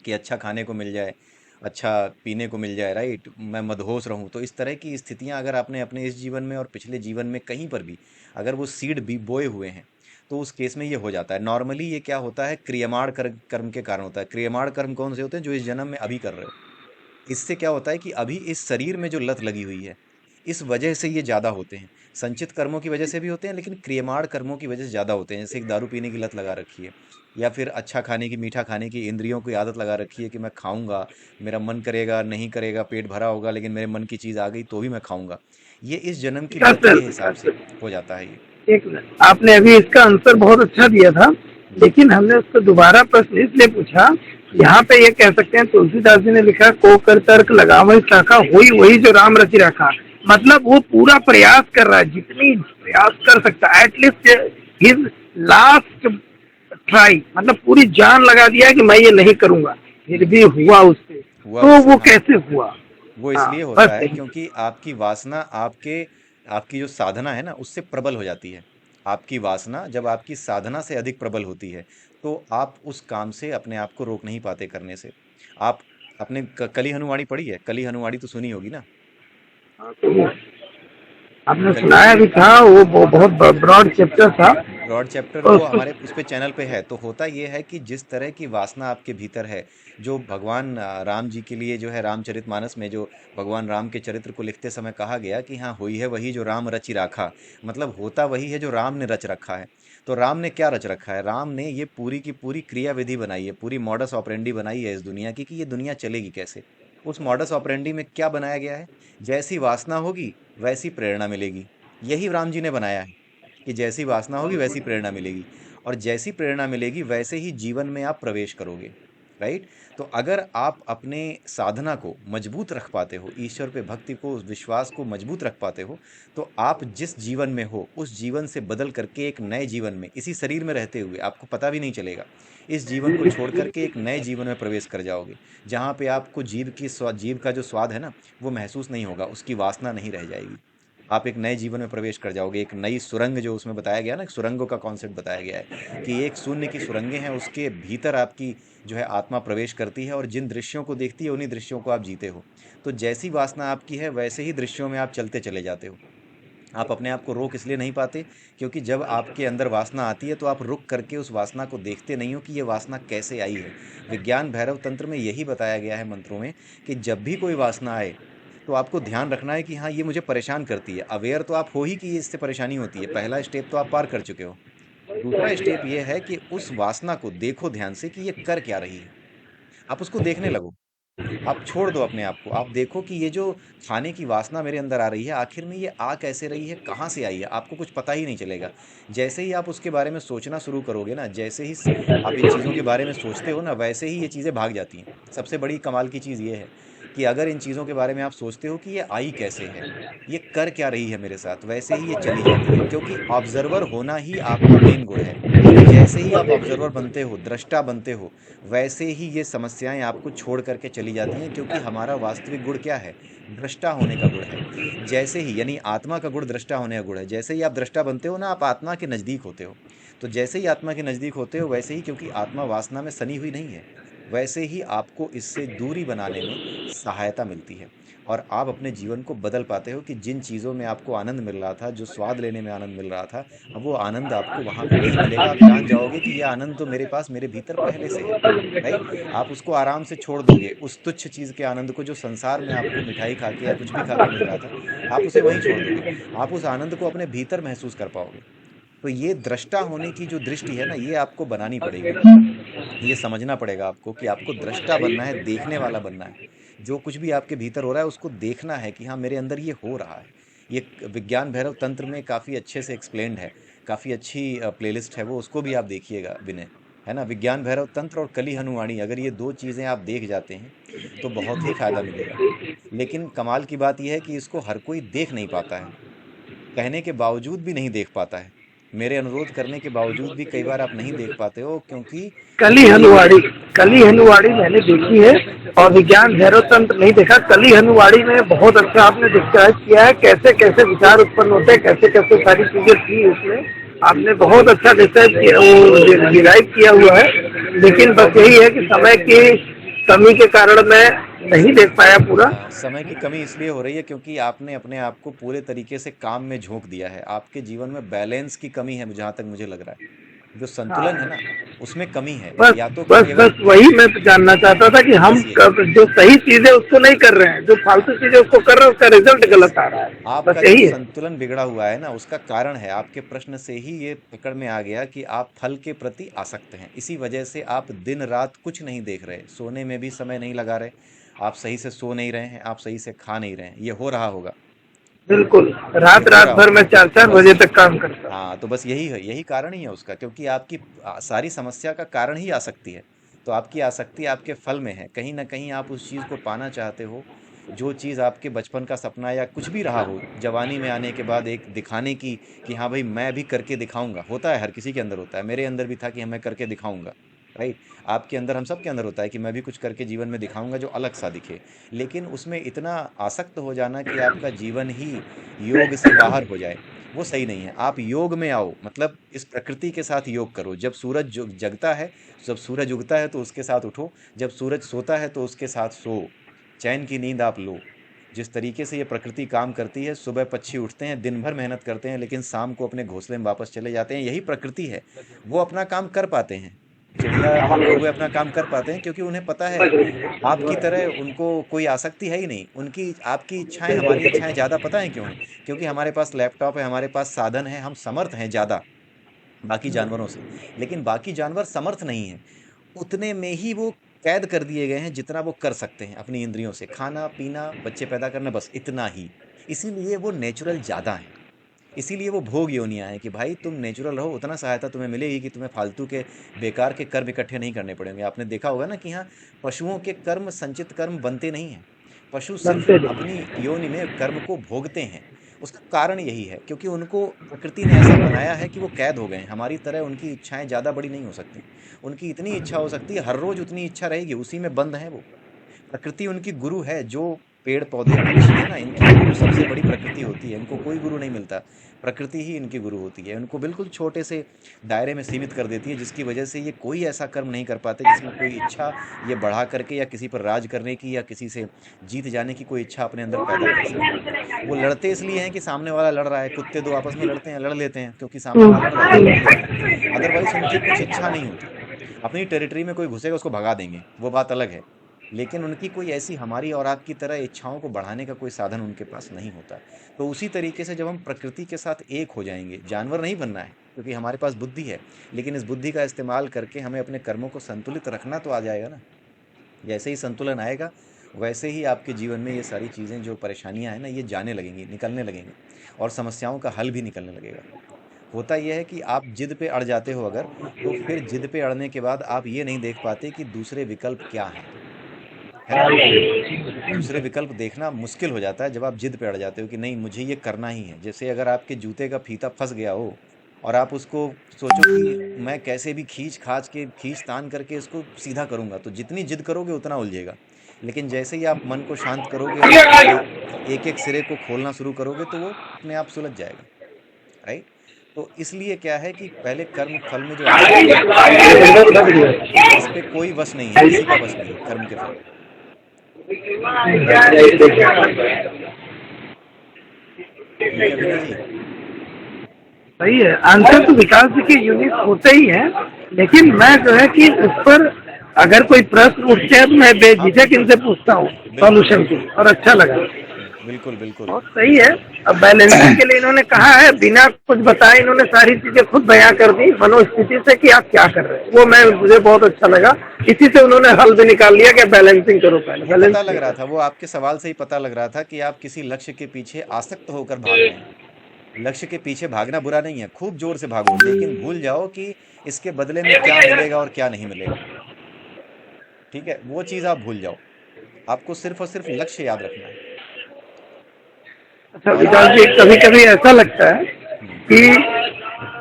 कि अच्छा खाने को मिल जाए, अच्छा पीने को मिल जाए, राइट, मैं मदहोश रहूं, तो इस तरह की स्थितियां अगर आपने अपने इस जीवन में और पिछले जीवन में कहीं पर भी अगर वो सीड भी बोए हुए हैं तो उस केस में ये हो जाता है। नॉर्मली ये क्या होता है, क्रियमाण कर्म के कारण होता है। क्रियमाण कर्म कौन से होते हैं? जो इस जन्म में अभी कर रहे हो। इससे क्या होता है कि अभी इस शरीर में जो लत लगी हुई है, इस वजह से ये ज़्यादा होते हैं। संचित कर्मों की वजह से भी होते हैं, लेकिन क्रियमाण कर्मों की वजह से ज़्यादा होते हैं। जैसे एक दारू पीने की लत लगा रखी है, या फिर अच्छा खाने की, मीठा खाने की इंद्रियों की आदत लगा रखी है कि मैं खाऊंगा, मेरा मन करेगा, नहीं करेगा, पेट भरा होगा, लेकिन मेरे मन की चीज़ आ गई तो भी मैं खाऊंगा। ये इस जन्म की लत के हिसाब से हो जाता है। ये एक मिनट, आपने अभी इसका आंसर बहुत अच्छा दिया था, लेकिन हमने उसको दोबारा प्रश्न इसलिए पूछा, यहाँ पे ये कह सकते हैं, तुलसीदास जी ने लिखा, को कर तर्क लगावै शाखा, हुई वही जो राम रचि रखा। मतलब वो पूरा प्रयास कर रहा है, जितनी प्रयास कर सकता है, एटलीस्ट हिज लास्ट ट्राई, मतलब पूरी जान लगा दिया कि मैं ये नहीं करूंगा, फिर भी हुआ उससे। हुआ तो उससे, वो हाँ। कैसे हुआ? वो हाँ, इसलिए बस होता है यही। क्योंकि आपकी वासना आपकी जो साधना है ना उससे प्रबल हो जाती है। आपकी वासना जब आपकी साधना से अधिक प्रबल होती है तो आप उस काम से अपने आप को रोक नहीं पाते करने से। आप अपने कली हनुमाणी पढ़ी है? कली हनुमाणी तो सुनी होगी ना? हाँ, तो आपने कल सुनाया भी था, वो बहुत ब्रॉड चैप्टर था। ब्रॉड चैप्टर और वो उसको हमारे उस पे चैनल पे है। तो होता ये है कि जिस तरह की वासना आपके भीतर है, जो भगवान राम जी के लिए जो है रामचरितमानस में जो भगवान राम के चरित्र को लिखते समय कहा गया कि हाँ हुई है वही जो राम रचि राखा, मतलब होता वही है जो राम ने रच रखा है। तो राम ने क्या रच रखा है? राम ने ये पूरी की पूरी क्रिया विधि बनाई है, पूरी मॉडस ऑपरेंडी बनाई है इस दुनिया की कि ये दुनिया चलेगी कैसे। उस मॉडस ऑपरेंडी में क्या बनाया गया है? जैसी वासना होगी वैसी प्रेरणा मिलेगी। यही राम जी ने बनाया है कि जैसी वासना होगी वैसी प्रेरणा मिलेगी, और जैसी प्रेरणा मिलेगी वैसे ही जीवन में आप प्रवेश करोगे। राइट? तो अगर आप अपने साधना को मजबूत रख पाते हो, ईश्वर पे भक्ति को, उस विश्वास को मजबूत रख पाते हो, तो आप जिस जीवन में हो उस जीवन से बदल करके एक नए जीवन में, इसी शरीर में रहते हुए आपको पता भी नहीं चलेगा, इस जीवन को छोड़ करके एक नए जीवन में प्रवेश कर जाओगे, जहाँ पे आपको जीव का जो स्वाद है ना वो महसूस नहीं होगा, उसकी वासना नहीं रह जाएगी। आप एक नए जीवन में प्रवेश कर जाओगे, एक नई सुरंग, जो उसमें बताया गया ना, सुरंगों का कॉन्सेप्ट बताया गया है कि एक शून्य की सुरंगें हैं, उसके भीतर आपकी जो है आत्मा प्रवेश करती है और जिन दृश्यों को देखती है उन्हीं दृश्यों को आप जीते हो। तो जैसी वासना आपकी है वैसे ही दृश्यों में आप चलते चले जाते हो। आप अपने आप को रोक इसलिए नहीं पाते क्योंकि जब आपके अंदर वासना आती है तो आप रुक करके उस वासना को देखते नहीं हो कि ये वासना कैसे आई है। विज्ञान भैरव तंत्र में यही बताया गया है मंत्रों में कि जब भी कोई वासना आए तो आपको ध्यान रखना है कि हाँ ये मुझे परेशान करती है। अवेयर तो आप हो ही कि ये इससे परेशानी होती है, पहला स्टेप तो आप पार कर चुके हो। दूसरा स्टेप ये है कि उस वासना को देखो ध्यान से कि ये कर क्या रही है। आप उसको देखने लगो, आप छोड़ दो अपने आप को, आप देखो कि ये जो खाने की वासना मेरे अंदर आ रही है आखिर में ये आ कैसे रही है, कहाँ से आई है, आपको कुछ पता ही नहीं चलेगा। जैसे ही आप उसके बारे में सोचना शुरू करोगे ना, जैसे ही आप इन चीज़ों के बारे में सोचते हो ना, वैसे ही ये चीज़ें भाग जाती हैं। सबसे बड़ी कमाल की चीज़ ये है कि अगर इन चीज़ों के बारे में आप सोचते हो कि ये आई कैसे है, ये कर क्या रही है मेरे साथ, वैसे ही ये चली जाती है, क्योंकि ऑब्जर्वर होना ही आपका मेन गुण है। जैसे ही आप ऑब्जर्वर बनते हो, दृष्टा बनते हो, वैसे ही ये समस्याएं आपको छोड़ करके चली जाती हैं, क्योंकि हमारा वास्तविक गुण क्या है? दृष्टा होने का गुण है। जैसे ही, यानी आत्मा का गुण दृष्टा होने का गुण है, जैसे ही आप दृष्टा बनते हो ना, आप आत्मा के नज़दीक होते हो। तो जैसे ही आत्मा के नज़दीक होते हो वैसे ही, क्योंकि आत्मा वासना में सनी हुई नहीं है, वैसे ही आपको इससे दूरी बनाने में सहायता मिलती है और आप अपने जीवन को बदल पाते हो कि जिन चीज़ों में आपको आनंद मिल रहा था, जो स्वाद लेने में आनंद मिल रहा था, अब वो आनंद आपको वहाँ पे नहीं मिलेगा। आप जान जाओगे कि ये आनंद तो मेरे पास, मेरे भीतर पहले से है। राइट? आप उसको आराम से छोड़ दोगे, उस तुच्छ चीज़ के आनंद को जो संसार में आपको मिठाई खा के या कुछ भी खा के मिल रहा था, आप उसे वहीं छोड़ दोगे। आप उस आनंद को अपने भीतर महसूस कर पाओगे। तो ये दृष्टा होने की जो दृष्टि है ना, ये आपको बनानी पड़ेगी। ये समझना पड़ेगा आपको कि आपको दृष्टा बनना है, देखने वाला बनना है। जो कुछ भी आपके भीतर हो रहा है उसको देखना है कि हाँ मेरे अंदर ये हो रहा है। ये विज्ञान भैरव तंत्र में काफ़ी अच्छे से एक्सप्लेन्ड है, काफ़ी अच्छी प्लेलिस्ट है वो, उसको भी आप देखिएगा विनय, है ना। विज्ञान भैरव तंत्र और कली हनुमाणी, अगर ये दो चीज़ें आप देख जाते हैं तो बहुत ही फ़ायदा मिलेगा। लेकिन कमाल की बात यह है कि इसको हर कोई देख नहीं पाता है, कहने के बावजूद भी नहीं देख पाता है। मेरे अनुरोध करने के बावजूद भी कई बार आप नहीं देख पाते हो, क्योंकि कली हनुवाड़ी मैंने देखी है, और विज्ञान भैरव तंत्र नहीं देखा। कली हनुवाड़ी में बहुत अच्छा आपने डिस्क्राइब किया है, कैसे कैसे विचार उत्पन्न होते हैं, कैसे कैसे सारी चीजें थी उसमें, आपने बहुत अच्छा डिस्क्राइब किया, वो डिराइव किया हुआ है। लेकिन बस यही है कि समय की कमी के कारण मैं नहीं देख पाया पूरा। समय की कमी इसलिए हो रही है क्योंकि आपने अपने आप को पूरे तरीके से काम में झोंक दिया है। आपके जीवन में बैलेंस की कमी है, जहाँ तक मुझे लग रहा है। जो संतुलन है ना, उसमें कमी है। बस या तो बस केवल बस वही मैं जानना चाहता था कि हम जो सही चीजें उसको नहीं कर रहे हैं, जो फालतू चीजें उसको कर रहे हैं, उसका रिजल्ट गलत आ रहा है। आपका बस जो यही है। संतुलन बिगड़ा हुआ है ना, उसका कारण है आपके प्रश्न से ही ये पकड़ में आ गया कि आप फल के प्रति आसक्त हैं। इसी वजह से आप दिन रात कुछ नहीं देख रहे, सोने में भी समय नहीं लगा रहे, आप सही से सो नहीं रहे हैं, आप सही से खा नहीं रहे हैं। ये हो रहा होगा, बिल्कुल, ये रात हो रात रहा भर होगा। मैं 4-4 बस बजे तक काम करता हूँ। हाँ, तो बस यही है, यही कारण ही है उसका, क्योंकि आपकी सारी समस्या का कारण ही आसक्ति है। तो आपकी आसक्ति आपके फल में है, कहीं ना कहीं आप उस चीज़ को पाना चाहते हो, जो चीज़ आपके बचपन का सपना या कुछ भी रहा हो, जवानी में आने के बाद एक दिखाने की कि हाँ भाई मैं भी करके दिखाऊंगा, होता है, हर किसी के अंदर होता है, मेरे अंदर भी था कि मैं करके दिखाऊंगा, राइट। आपके अंदर, हम सब के अंदर होता है कि मैं भी कुछ करके जीवन में दिखाऊंगा जो अलग सा दिखे। लेकिन उसमें इतना आसक्त हो जाना कि आपका जीवन ही योग से बाहर हो जाए, वो सही नहीं है। आप योग में आओ, मतलब इस प्रकृति के साथ योग करो। जब सूरज जगता है, जब सूरज उगता है तो उसके साथ उठो, जब सूरज सोता है तो उसके साथ सो, चैन की नींद आप लो। जिस तरीके से ये प्रकृति काम करती है, सुबह पक्षी उठते हैं, दिन भर मेहनत करते हैं, लेकिन शाम को अपने घोंसले में वापस चले जाते हैं। यही प्रकृति है, वो अपना काम कर पाते हैं, चिड़िया कौवे अपना काम कर पाते हैं, क्योंकि उन्हें पता है आपकी तरह उनको कोई आसक्ति है ही नहीं। उनकी आपकी इच्छाएं, हमारी इच्छाएं ज़्यादा, पता है क्यों है? क्योंकि हमारे पास लैपटॉप है, हमारे पास साधन है, हम समर्थ हैं ज़्यादा बाकी जानवरों से। लेकिन बाकी जानवर समर्थ नहीं हैं, उतने में ही वो कैद कर दिए गए हैं जितना वो कर सकते हैं अपनी इंद्रियों से, खाना पीना, बच्चे पैदा करना, बस इतना ही। इसीलिए वो नेचुरल ज़्यादा हैं, इसीलिए वो भोग योनियाँ हैं कि भाई तुम नेचुरल रहो, उतना सहायता तुम्हें मिलेगी कि तुम्हें फालतू के बेकार के कर्म इकट्ठे नहीं करने पड़ेंगे। आपने देखा होगा ना कि हाँ, पशुओं के कर्म, संचित कर्म बनते नहीं हैं, पशु सिर्फ अपनी योनि में कर्म को भोगते हैं। उसका कारण यही है क्योंकि उनको प्रकृति ने ऐसा बनाया है कि वो कैद हो गए हैं। हमारी तरह उनकी इच्छाएं ज़्यादा बड़ी नहीं हो सकती, उनकी इतनी इच्छा हो सकती है, हर रोज़ उतनी इच्छा रहेगी, उसी में बंद है वो। प्रकृति उनकी गुरु है, जो पेड़ पौधे पक्षी है ना, इनकी गुरु सबसे बड़ी प्रकृति होती है। इनको कोई गुरु नहीं मिलता, प्रकृति ही इनकी गुरु होती है। उनको बिल्कुल छोटे से दायरे में सीमित कर देती है, जिसकी वजह से ये कोई ऐसा कर्म नहीं कर पाते जिसमें कोई इच्छा ये बढ़ा करके या किसी पर राज करने की या किसी से जीत जाने की कोई इच्छा अपने अंदर पैदा कर सके। वो लड़ते इसलिए हैं कि सामने वाला लड़ रहा है, कुत्ते दो आपस में लड़ते हैं, लड़ लेते हैं क्योंकि सामने वाला लड़ रहा है। अदरवाइज उनकी कुछ इच्छा नहीं होती। अपनी टेरिटरी में कोई घुसेगा उसको भगा देंगे, वो बात अलग है, लेकिन उनकी कोई ऐसी हमारी और आपकी तरह इच्छाओं को बढ़ाने का कोई साधन उनके पास नहीं होता। तो उसी तरीके से जब हम प्रकृति के साथ एक हो जाएंगे, जानवर नहीं बनना है क्योंकि हमारे पास बुद्धि है, लेकिन इस बुद्धि का इस्तेमाल करके हमें अपने कर्मों को संतुलित रखना तो आ जाएगा ना। जैसे ही संतुलन आएगा वैसे ही आपके जीवन में ये सारी चीज़ें, जो परेशानियाँ हैं ना, ये जाने लगेंगी, निकलने लगेंगी, और समस्याओं का हल भी निकलने लगेगा। होता यह है कि आप जिद पे अड़ जाते हो अगर, तो फिर जिद पे अड़ने के बाद आप ये नहीं देख पाते कि दूसरे विकल्प क्या हैं, है। दूसरे विकल्प देखना मुश्किल हो जाता है जब आप जिद पे अड़ जाते हो कि नहीं मुझे ये करना ही है। जैसे अगर आपके जूते का फीता फंस गया हो और आप उसको सोचो कि मैं कैसे भी खींच तान करके इसको सीधा करूँगा, तो जितनी जिद करोगे उतना उलझेगा। लेकिन जैसे ही आप मन को शांत करोगे, एक एक सिरे को खोलना शुरू करोगे, तो वो अपने आप सुलझ जाएगा, राइट। तो इसलिए क्या है कि पहले कर्म फल में जो इस पे कोई वश नहीं है, किसी का वश नहीं कर्म के फल। सही है, आंसर तो विकास जी के यूनिक होते ही है, लेकिन मैं जो है कि उस पर अगर कोई प्रश्न उठते हैं तो मैं बेझिझक इनसे पूछता हूँ सॉल्यूशन की, और अच्छा लगा। बिल्कुल बिल्कुल बहुत सही है। अब बैलेंसिंग के लिए इन्होंने कहा है, बिना कुछ बताए इन्होंने सारी चीजें खुद बयां कर दी मनोस्थिति से कि आप क्या कर रहे हैं, वो मुझे बहुत अच्छा लगा। इसी से उन्होंने हल भी निकाल लिया कि बैलेंसिंग करो पहले। पता लग रहा था, वो आपके सवाल से ही पता लग रहा था कि आप किसी लक्ष्य के पीछे आसक्त होकर भाग रहे हैं। लक्ष्य के पीछे भागना बुरा नहीं है, खूब जोर से भागो, लेकिन भूल जाओ कि इसके बदले में क्या मिलेगा और क्या नहीं मिलेगा, ठीक है। वो चीज़ आप भूल जाओ, आपको सिर्फ और सिर्फ लक्ष्य याद रखना है। अच्छा विकास जी, कभी कभी ऐसा लगता है कि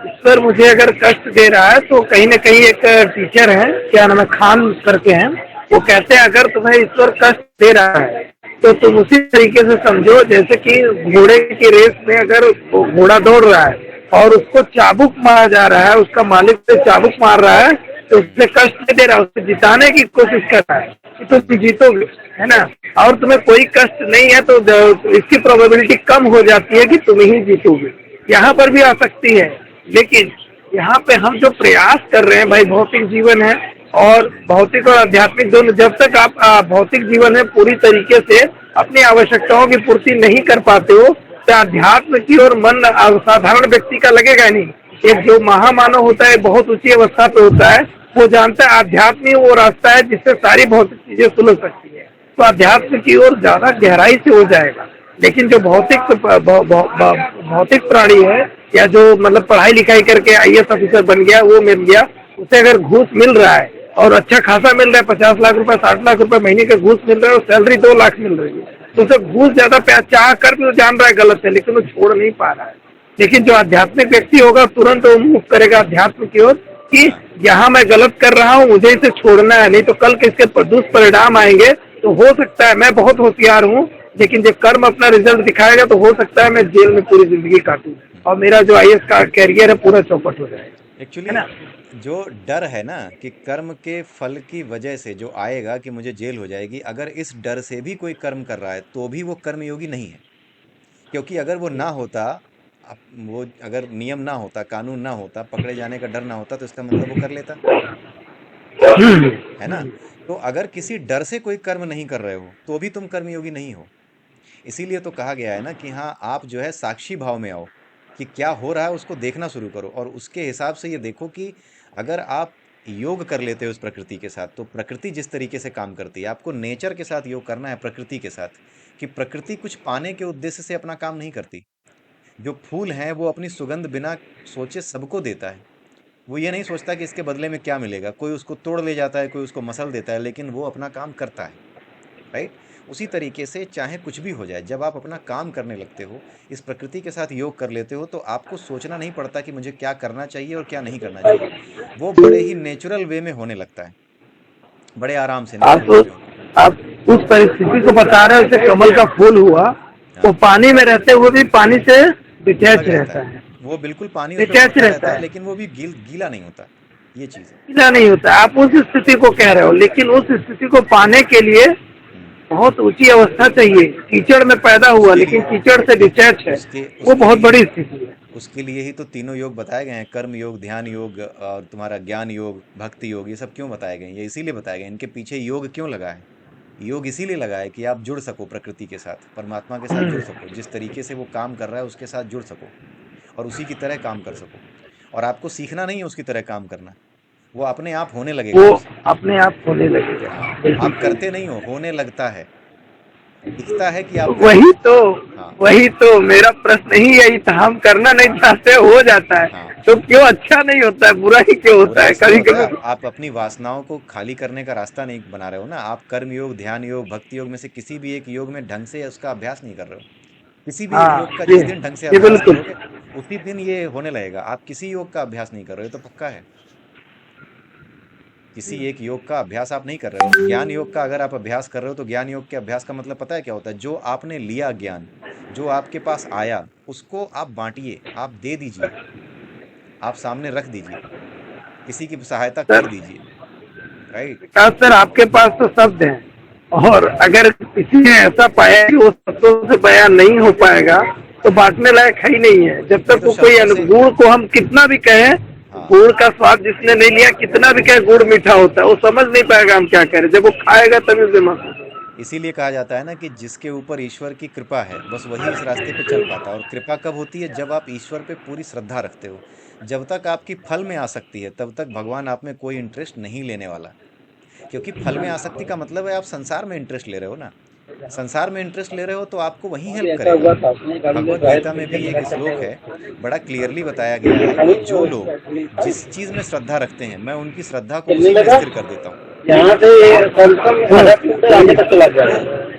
ईश्वर मुझे अगर कष्ट दे रहा है, तो कहीं न कहीं एक टीचर है, क्या नाम है, खान करके हैं, वो कहते हैं अगर तुम्हें ईश्वर कष्ट दे रहा है तो तुम उसी तरीके से समझो जैसे कि घोड़े की रेस में अगर घोड़ा दौड़ रहा है और उसको चाबुक मारा जा रहा है, उसका मालिक से चाबुक मार रहा है, तो उससे कष्ट नहीं दे रहा, उससे जिताने की कोशिश कर रहा है कि तुम जीतोगे, है ना। और तुम्हें कोई कष्ट नहीं है तो इसकी प्रोबेबिलिटी कम हो जाती है कि तुम ही जीतोगे। यहाँ पर भी आ सकती है, लेकिन यहाँ पे हम जो प्रयास कर रहे हैं भाई, भौतिक जीवन है और भौतिक और आध्यात्मिक दोनों, जब तक आप भौतिक जीवन में पूरी तरीके से अपनी आवश्यकताओं की पूर्ति नहीं कर पाते हो, तो अध्यात्म की और मन साधारण व्यक्ति का लगेगा नहीं। एक जो महामानव होता है, बहुत ऊंची अवस्था पे होता है, वो जानता है आध्यात्म ही वो रास्ता है जिससे सारी भौतिक चीजें सुलझ सकती है, तो अध्यात्म की ओर ज्यादा गहराई से हो जाएगा। लेकिन जो भौतिक प्राणी है, या जो मतलब पढ़ाई लिखाई करके IAS ऑफिसर बन गया, वो मिल गया, उसे अगर घूस मिल रहा है और अच्छा खासा मिल रहा है, 50 लाख रुपए 60 लाख रुपए महीने का घूस मिल रहा है और सैलरी 2 लाख मिल रही है, तो उसे घूस ज्यादा चाह कर भी वो जान रहा है गलत है, लेकिन वो छोड़ नहीं पा रहा है। लेकिन जो आध्यात्मिक व्यक्ति होगा तुरंत वो मूव करेगा अध्यात्म की ओर कि हाँ यहाँ मैं गलत कर रहा हूँ, मुझे इसे छोड़ना है, नहीं तो कल के इसके दुष्परिणाम आएंगे। तो हो सकता है, मैं बहुत होशियार हूँ, लेकिन जब कर्म अपना रिजल्ट दिखाएगा तो हो सकता है मैं जेल में पूरी जिंदगी काटूं और मेरा जो आईएएस का कैरियर है पूरा चौपट हो जाएगा, है एक्चुअली ना। जो डर है ना कि कर्म के फल की वजह से जो आएगा कि मुझे जेल हो जाएगी, अगर इस डर से भी कोई कर्म कर रहा है तो भी वो कर्मयोगी नहीं है। क्योंकि अगर वो ना होता, वो अगर नियम ना होता, कानून ना होता, पकड़े जाने का डर ना होता, तो इसका मतलब वो कर लेता, है ना। तो अगर किसी डर से कोई कर्म नहीं कर रहे हो तो भी तुम कर्मयोगी नहीं हो। इसीलिए तो कहा गया है ना कि हाँ, आप जो है साक्षी भाव में आओ कि क्या हो रहा है उसको देखना शुरू करो, और उसके हिसाब से ये देखो कि अगर आप योग कर लेते हो उस प्रकृति के साथ, तो प्रकृति जिस तरीके से काम करती है, आपको नेचर के साथ योग करना है, प्रकृति के साथ। कि प्रकृति कुछ पाने के उद्देश्य से अपना काम नहीं करती। जो फूल हैं वो अपनी सुगंध बिना सोचे सबको देता है। वो ये नहीं सोचता कि इसके बदले में क्या मिलेगा, कोई उसको तोड़ ले जाता है, कोई उसको मसल देता है, लेकिन वो अपना काम करता है, राइट। उसी तरीके से चाहे कुछ भी हो जाए, जब आप अपना काम करने लगते हो, इस प्रकृति के साथ योग कर लेते हो, तो आपको सोचना नहीं पड़ता कि मुझे क्या करना चाहिए और क्या नहीं करना चाहिए। वो बड़े ही नेचुरल वे में होने लगता है, बड़े आराम से, आप नेचुरल वे में होता आप उस परिस्थिति को बता रहे हो, जैसे कमल का फूल हुआ, है। वो हाँ, पानी में रहते हुए भी पानी से डिटैच अलग रहता रहता है, है, वो बिल्कुल पानी उसमें डिटैच उड़ता रहता रहता है, है, लेकिन वो भी गीला नहीं होता। ये चीज़ है। गीला नहीं होता। आप उस स्थिति को कह रहे हो, लेकिन उस स्थिति को पाने के लिए हम्म, बहुत ऊंची अवस्था चाहिए। कीचड़ में पैदा हुआ उसके लेकिन लिए कीचड़ से डिटैच है, उसके वो उसके बहुत लिए बड़ी स्थिति है। उसके लिए ही तो तीनों योग बताए गए हैं, कर्म योग, ध्यान योग और तुम्हारा ज्ञान योग, भक्ति योग। ये सब क्यों बताए गए हैं? ये इसीलिए बताए गए हैं। इनके पीछे योग क्यों लगा है? योग इसीलिए लगा है कि आप जुड़ सको प्रकृति के साथ, परमात्मा के साथ जुड़ सको, जिस तरीके से वो काम कर रहा है उसके साथ जुड़ सको और उसी की तरह काम कर सको। और आपको सीखना नहीं है उसकी तरह काम करना, वो अपने आप होने लगेगा वो आपसे। अपने आप होने लगेगा। हाँ, बिल्कुल आप सही। करते नहीं हो, होने लगता है, दिखता है कि आप कर रहे वही हो। तो हाँ वही तो मेरा प्रश्न ही यही था। हम करना नहीं चाहते, हो जाता है, हाँ, तो क्यों अच्छा नहीं होता है, बुरा ही क्यों होता बुरा है इसलिए कभी होता है, कभी। आप अपनी वासनाओं को खाली करने का रास्ता नहीं बना रहे हो ना। आप कर्म योग, ध्यान योग, भक्ति योग में से किसी भी एक योग में ढंग से उसका अभ्यास नहीं कर रहे हो। किसी भी एक हाँ योग का जी, जिस दिन ढंग से जी अभ्यास बिल्कुल। करोगे, उसी दिन ये होने लगेगा। आप किसी योग का अभ्यास नहीं कर रहे हो, तो पक्का है किसी एक योग का अभ्यास आप नहीं कर रहे हो। ज्ञान योग का अगर आप अभ्यास कर रहे हो, तो ज्ञान योग के अभ्यास का मतलब पता है क्या होता है? जो आपने लिया ज्ञान, जो आपके पास आया, उसको आप बांटिए, आप दे दीजिए, आप सामने रख दीजिए, किसी की सहायता कर सर दीजिए, राइट। विकास सर, आपके पास तो शब्द हैं, और अगर किसी ने ऐसा पाया कि वो शब्दों से बयान नहीं हो पाएगा तो बांटने लायक है ही नहीं है। जब नहीं तक तो वो कोई शब्दों से, गुड़ को हम कितना भी कहें, हाँ, गुड़ का स्वाद जिसने नहीं लिया, कितना भी कहे गुड़ मीठा होता है, वो समझ नहीं पाएगा हम क्या कह रहे हैं। जब वो खाएगा तभी उसे महसूस होगा। इसीलिए कहा जाता है ना कि जिसके ऊपर ईश्वर की कृपा है, बस वही इस रास्ते पे चल पाता है। और कृपा कब होती है? जब आप ईश्वर पे पूरी श्रद्धा रखते हो। जब तक आपकी फल में आसक्ति है, तब तक भगवान आप में कोई इंटरेस्ट नहीं लेने वाला। क्योंकि फल में आसक्ति का मतलब है आप संसार में इंटरेस्ट ले रहे हो ना। संसार में इंटरेस्ट ले रहे हो तो आपको वही हेल्प करेगा। भगवत गीता में भी एक श्लोक है, बड़ा क्लियरली बताया गया है कि जो लोग जिस चीज में श्रद्धा रखते हैं, मैं उनकी श्रद्धा को उसी में स्थिर कर देता हूँ। यहाँ से आगे तक चला गया,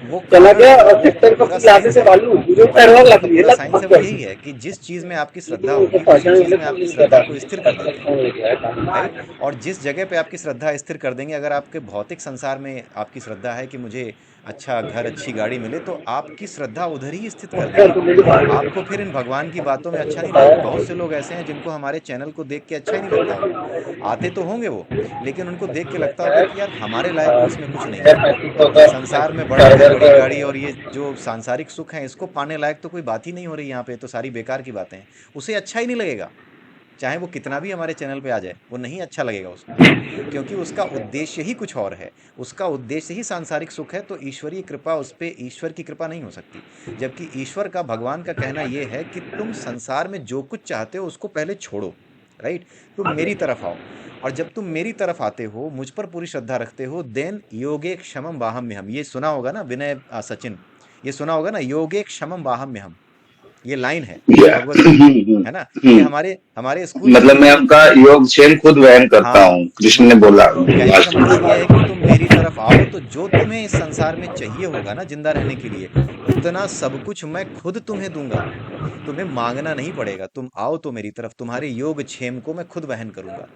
वो चला कारण, गया और वो सेक्टर को पूरा फिर आगे साइंस से है। बालू जो भगवत पैरवा गीता लग का रही है, पूरा लग साइंस है, वो यही है कि जिस चीज में आपकी श्रद्धा होगी, उसी चीज में आपकी श्रद्धा को स्थिर कर देते हैं, राइट। और जिस जगह पे आपकी श्रद्धा स्थिर कर देंगे, अगर आपके भौतिक संसार में आपकी श्रद्धा है कि मुझे अच्छा घर, अच्छी गाड़ी मिले, तो आपकी श्रद्धा उधर ही स्थित कर देंगे। आपको फिर इन भगवान की बातों में अच्छा नहीं लगेगा। बहुत से लोग ऐसे हैं जिनको हमारे चैनल को देख के अच्छा ही नहीं लगता होगा। आते तो होंगे वो, लेकिन उनको देख के लगता होगा कि यार हमारे लायक तो इसमें कुछ नहीं है। संसार में बड़ा घर, बड़ी गाड़ी और ये जो सांसारिक सुख है, इसको पाने लायक तो कोई बात ही नहीं हो रही यहाँ पे, तो सारी बेकार की बातें हैं। उसे अच्छा ही नहीं लगेगा, चाहे वो कितना भी हमारे चैनल पे आ जाए, वो नहीं अच्छा लगेगा उसको। क्योंकि उसका उद्देश्य ही कुछ और है। उसका उद्देश्य ही सांसारिक सुख है, तो ईश्वरीय कृपा उस पर, ईश्वर की कृपा नहीं हो सकती। जबकि ईश्वर का, भगवान का कहना यह है कि तुम संसार में जो कुछ चाहते हो उसको पहले छोड़ो, राइट। तुम मेरी तरफ आओ, और जब तुम मेरी तरफ आते हो, मुझ पर पूरी श्रद्धा रखते हो, देन योगे क्षमम वाहम्यहम। ये सुना होगा ना विनय सचिन, ये सुना होगा ना, योगे क्षमम वाहम्यहम। ये लाइन है या भगवत गीता, है ना? ये हमारे हमारे स्कूल में मतलब भी मैं है। उनका योगक्षेम खुद वहन करता हाँ, हूँ, कृष्ण ने मतलब बोला कहने का लास्ट में। मतलब ये है कि तुम मेरी तरफ आओ तो जो तुम्हें इस संसार में चाहिए होगा ना जिंदा रहने के लिए, उतना सब कुछ मैं खुद तुम्हें दूंगा। तुम्हें मांगना नहीं पड़ेगा, तुम आओ तो मेरी तरफ, तुम्हारे योग क्षेम को मैं खुद वहन करूंगा।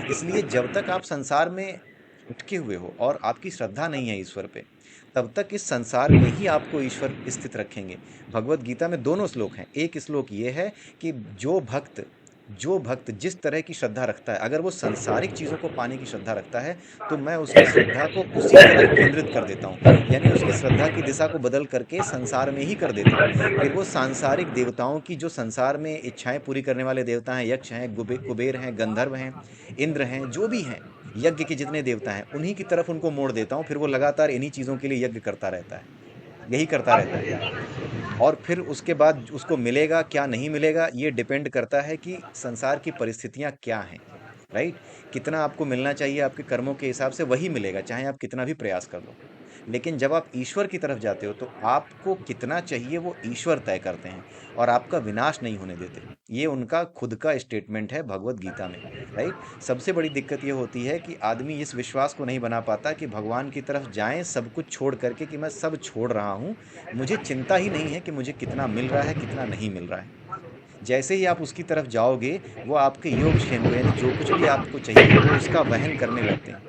इसलिए जब तक आप संसार में अटके हुए हो और आपकी श्रद्धा नहीं है ईश्वर पे, तब तक इस संसार में ही आपको ईश्वर स्थित रखेंगे। भगवत गीता में दोनों श्लोक हैं। एक श्लोक ये है कि जो भक्त जिस तरह की श्रद्धा रखता है, अगर वो सांसारिक चीजों को पाने की श्रद्धा रखता है, तो मैं उसकी श्रद्धा को उसी तरफ केंद्रित कर देता हूँ, यानी उसकी श्रद्धा की दिशा को बदल करके संसार में ही कर देता हूँ। फिर वो सांसारिक देवताओं की, जो संसार में इच्छाएं पूरी करने वाले देवता हैं, यक्ष हैं, कुबेर हैं, गंधर्व हैं, इंद्र हैं, जो भी हैं, यज्ञ के जितने देवता हैं, उन्हीं की तरफ उनको मोड़ देता हूँ। फिर वो लगातार इन्हीं चीजों के लिए यज्ञ करता रहता है, यही करता रहता है। और फिर उसके बाद उसको मिलेगा क्या नहीं मिलेगा, ये डिपेंड करता है कि संसार की परिस्थितियां क्या हैं, राइट? कितना आपको मिलना चाहिए आपके कर्मों के हिसाब से वही मिलेगा, चाहे आप कितना भी प्रयास कर लो। लेकिन जब आप ईश्वर की तरफ जाते हो तो आपको कितना चाहिए वो ईश्वर तय करते हैं और आपका विनाश नहीं होने देते। ये उनका खुद का स्टेटमेंट है भगवत गीता में, राइट? सबसे बड़ी दिक्कत ये होती है कि आदमी इस विश्वास को नहीं बना पाता कि भगवान की तरफ जाएं सब कुछ छोड़ करके, कि मैं सब छोड़ रहा हूँ, मुझे चिंता ही नहीं है कि मुझे कितना मिल रहा है कितना नहीं मिल रहा है। जैसे ही आप उसकी तरफ जाओगे, वो आपके योगक्षेम को, यानी जो कुछ भी आपको चाहिए वो उसका वहन करने लगते हैं।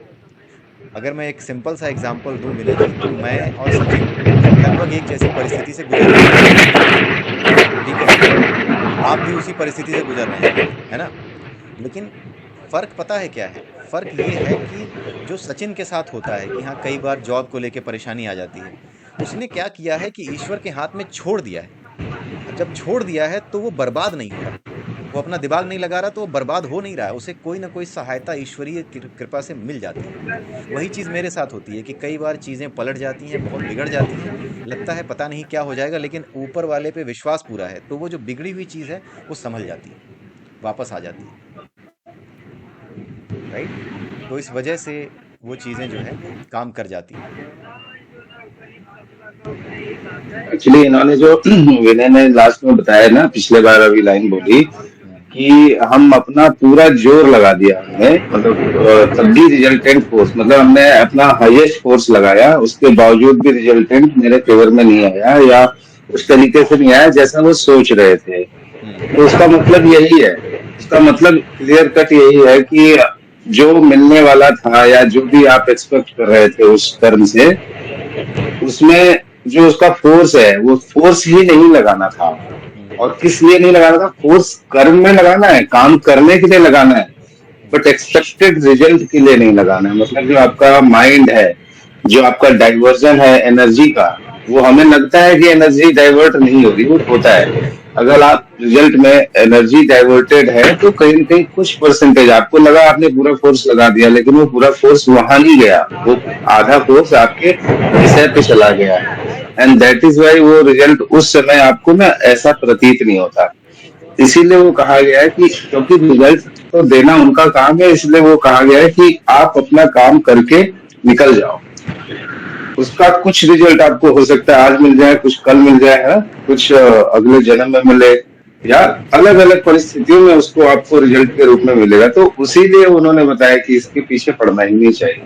अगर मैं एक सिंपल सा एग्जांपल दूं विनय जी, तो मैं और सचिन लगभग एक जैसी परिस्थिति से गुजर रहे हैं, ठीक है? आप भी उसी परिस्थिति से गुजर रहे हैं, है ना? लेकिन फर्क पता है क्या है? फर्क ये है कि जो सचिन के साथ होता है कि हाँ, कई बार जॉब को लेके परेशानी आ जाती है, उसने क्या किया है कि ईश्वर के हाथ में छोड़ दिया है। और जब छोड़ दिया है तो वो बर्बाद नहीं हो रहा, वो अपना दिमाग नहीं लगा रहा, तो वो बर्बाद हो नहीं रहा है, उसे कोई ना कोई सहायता ईश्वरीय कृपा से मिल जाती है। वही चीज़ मेरे साथ होती है कि कई बार चीज़ें पलट जाती हैं, बहुत बिगड़ जाती हैं, लगता है पता नहीं क्या हो जाएगा, लेकिन ऊपर वाले पे विश्वास पूरा है, तो वो जो बिगड़ी हुई चीज़ है वो संभल जाती है, वापस आ जाती है, राइट? तो इस वजह से वो चीज़ें जो है काम कर जाती हैं। एक्चुअली इन्होंने जो विनय ने लास्ट में बताया ना, पिछले बार अभी लाइन बोली हम्म, कि हम अपना पूरा जोर लगा दिया हमने, मतलब तब भी रिजल्टेंट फोर्स, मतलब हमने अपना हाईएस्ट फोर्स लगाया, उसके बावजूद भी रिजल्टेंट मेरे फेवर में नहीं आया, या उस तरीके से नहीं आया जैसा वो सोच रहे थे। हम्म, तो उसका मतलब यही है, उसका मतलब क्लियर कट यही है कि जो मिलने वाला था या जो भी आप एक्सपेक्ट कर रहे थे उस कर्म से, उसमें जो उसका फोर्स है वो फोर्स ही नहीं लगाना था। हम्म, और किस लिए नहीं लगाना था? फोर्स कर्म में लगाना है, काम करने के लिए लगाना है, हम्म, बट एक्सपेक्टेड रिजल्ट के लिए नहीं लगाना है। मतलब जो आपका माइंड है, जो आपका डाइवर्जन है एनर्जी का, वो हमें लगता है कि एनर्जी डाइवर्ट नहीं होगी, वो होता है। अगर आप रिजल्ट में एनर्जी डाइवर्टेड है तो कहीं ना कहीं कुछ परसेंटेज आपको लगा, आपने पूरा फोर्स लगा दिया, लेकिन वो पूरा फोर्स वहां नहीं गया, वो आधा फोर्स आपके विषय पे चला गया, एंड दैट इज वाई वो रिजल्ट उस समय आपको ना ऐसा प्रतीत नहीं होता। इसीलिए वो कहा गया है कि क्योंकि रिजल्ट तो देना उनका काम है, इसलिए वो कहा गया है कि आप अपना काम करके निकल जाओ। उसका कुछ रिजल्ट आपको हो सकता है आज मिल जाए, कुछ कल मिल जाए, है कुछ अगले जन्म में मिले, या अलग अलग परिस्थितियों में उसको आपको रिजल्ट के रूप में मिलेगा। तो उसीलिए उन्होंने बताया कि इसके पीछे पड़ना ही नहीं चाहिए।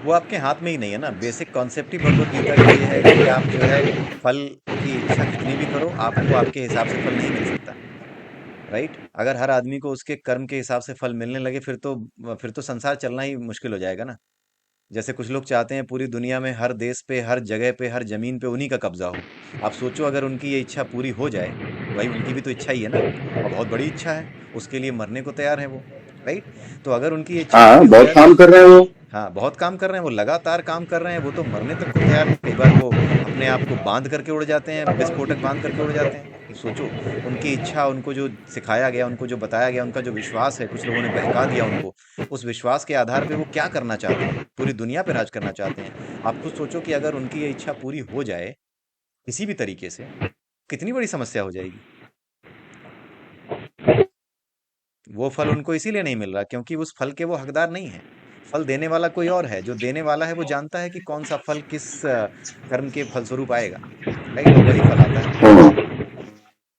वो आपके हाथ में ही नहीं है ना। बेसिक कॉन्सेप्ट ही भगवत गीता का ये है कि आप जो है फल की इच्छा कितनी भी करो, आपको आपके हिसाब से फल नहीं मिल सकता, राइट? अगर हर आदमी को उसके कर्म के हिसाब से फल मिलने लगे, फिर तो संसार चलना ही मुश्किल हो जाएगा ना। जैसे कुछ लोग चाहते हैं पूरी दुनिया में हर देश पे, हर जगह पे, हर जमीन पे उन्हीं का कब्जा हो। आप सोचो अगर उनकी ये इच्छा पूरी हो जाए, भाई उनकी भी तो इच्छा ही है ना, और बहुत बड़ी इच्छा है, उसके लिए मरने को तैयार है वो, राइट? तो अगर उनकी ये इच्छा हाँ, पूरी हो बहुत जाए तो काम कर रहे हैं वो। हाँ, बहुत काम कर रहे हैं वो, लगातार काम कर रहे हैं, वो तो मरने तक को तैयार है। कई बार वो अपने आप को बांध करके उड़ जाते हैं, विस्फोटक बांध करके उड़ जाते हैं। तो सोचो उनकी इच्छा, उनको जो सिखाया गया, उनको जो बताया गया, उनका जो विश्वास है, कुछ लोगों ने बहका दिया उनको, उस विश्वास के आधार पे वो क्या करना चाहते हैं, पूरी दुनिया पे राज करना चाहते हैं। आप खुद सोचो कि अगर उनकी ये इच्छा पूरी हो जाए किसी भी तरीके से, कितनी बड़ी समस्या हो जाएगी। वो फल उनको इसीलिए नहीं मिल रहा क्योंकि उस फल के वो हकदार नहीं है। फल देने वाला कोई और है, जो देने वाला है वो जानता है कि कौन सा फल किस कर्म के फलस्वरूप आएगा। राइट, और वही फल आता है।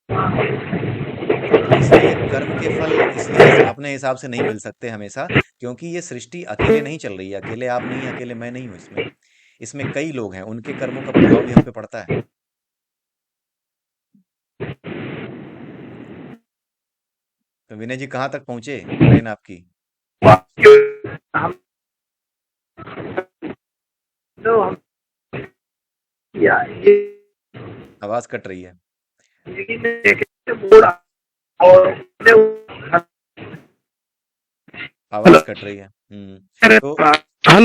हाँ तो इसलिए कर्म के फल इसलिए अपने हिसाब से नहीं मिल सकते हमेशा, क्योंकि ये सृष्टि अकेले नहीं चल रही है, अकेले आप नहीं, अकेले मैं नहीं हूँ इसमें। इसमें कई लोग हैं, उनके कर्मों का प्रभाव भी हम पे पड़ता है। तो विनय जी कहाँ तक पहुंचे ट्रेन आपकी? हम तो हम या ये आवाज कट रही है। जिंदगी में एक मोड़ और आवाज कट रही है। तो हल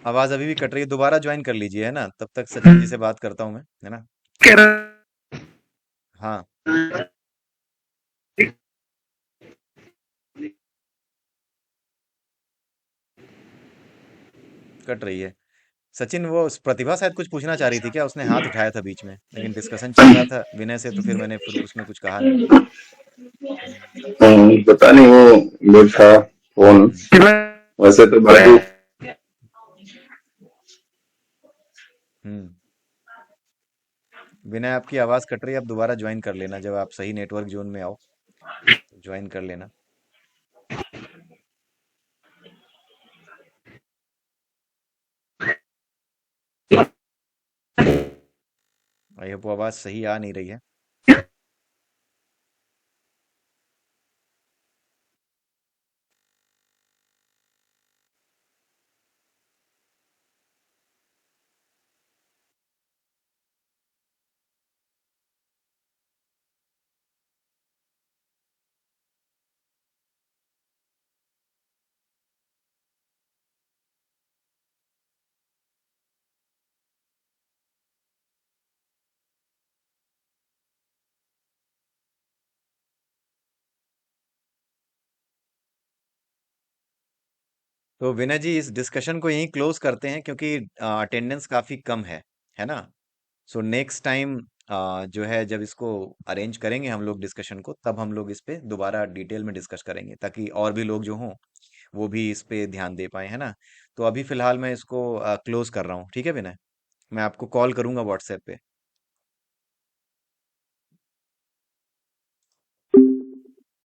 आवाज अभी भी कट रही है, दोबारा ज्वाइन कर लीजिए, है ना, तब तक सचिन जी से बात करता हूँ मैं, है ना। हाँ, कट रही है। सचिन, वो प्रतिभा शायद कुछ पूछना चाह रही थी क्या? उसने हाथ उठाया था बीच में, लेकिन डिस्कशन चल रहा था विनय से, तो फिर मैंने फिर उसने कुछ कहा नहीं। पता नहीं वो लोग था फोन, वैसे तो बाकी हम्म विनय, आपकी आवाज कट रही है, आप दोबारा ज्वाइन कर लेना, जब आप सही नेटवर्क जोन में आओ ज्वाइन कर लेना। आई होप वो आवाज सही आ नहीं रही है। तो विनय जी, इस डिस्कशन को यहीं क्लोज करते हैं, क्योंकि अटेंडेंस काफी कम है ना। सो नेक्स्ट टाइम जो है, जब इसको अरेंज करेंगे हम लोग डिस्कशन को, तब हम लोग इस पे दोबारा डिटेल में डिस्कस करेंगे, ताकि और भी लोग जो हों वो भी इस पे ध्यान दे पाए, है ना। तो अभी फिलहाल मैं इसको क्लोज कर रहा हूँ, ठीक है विनय। मैं आपको कॉल करूंगा व्हाट्सएप पे।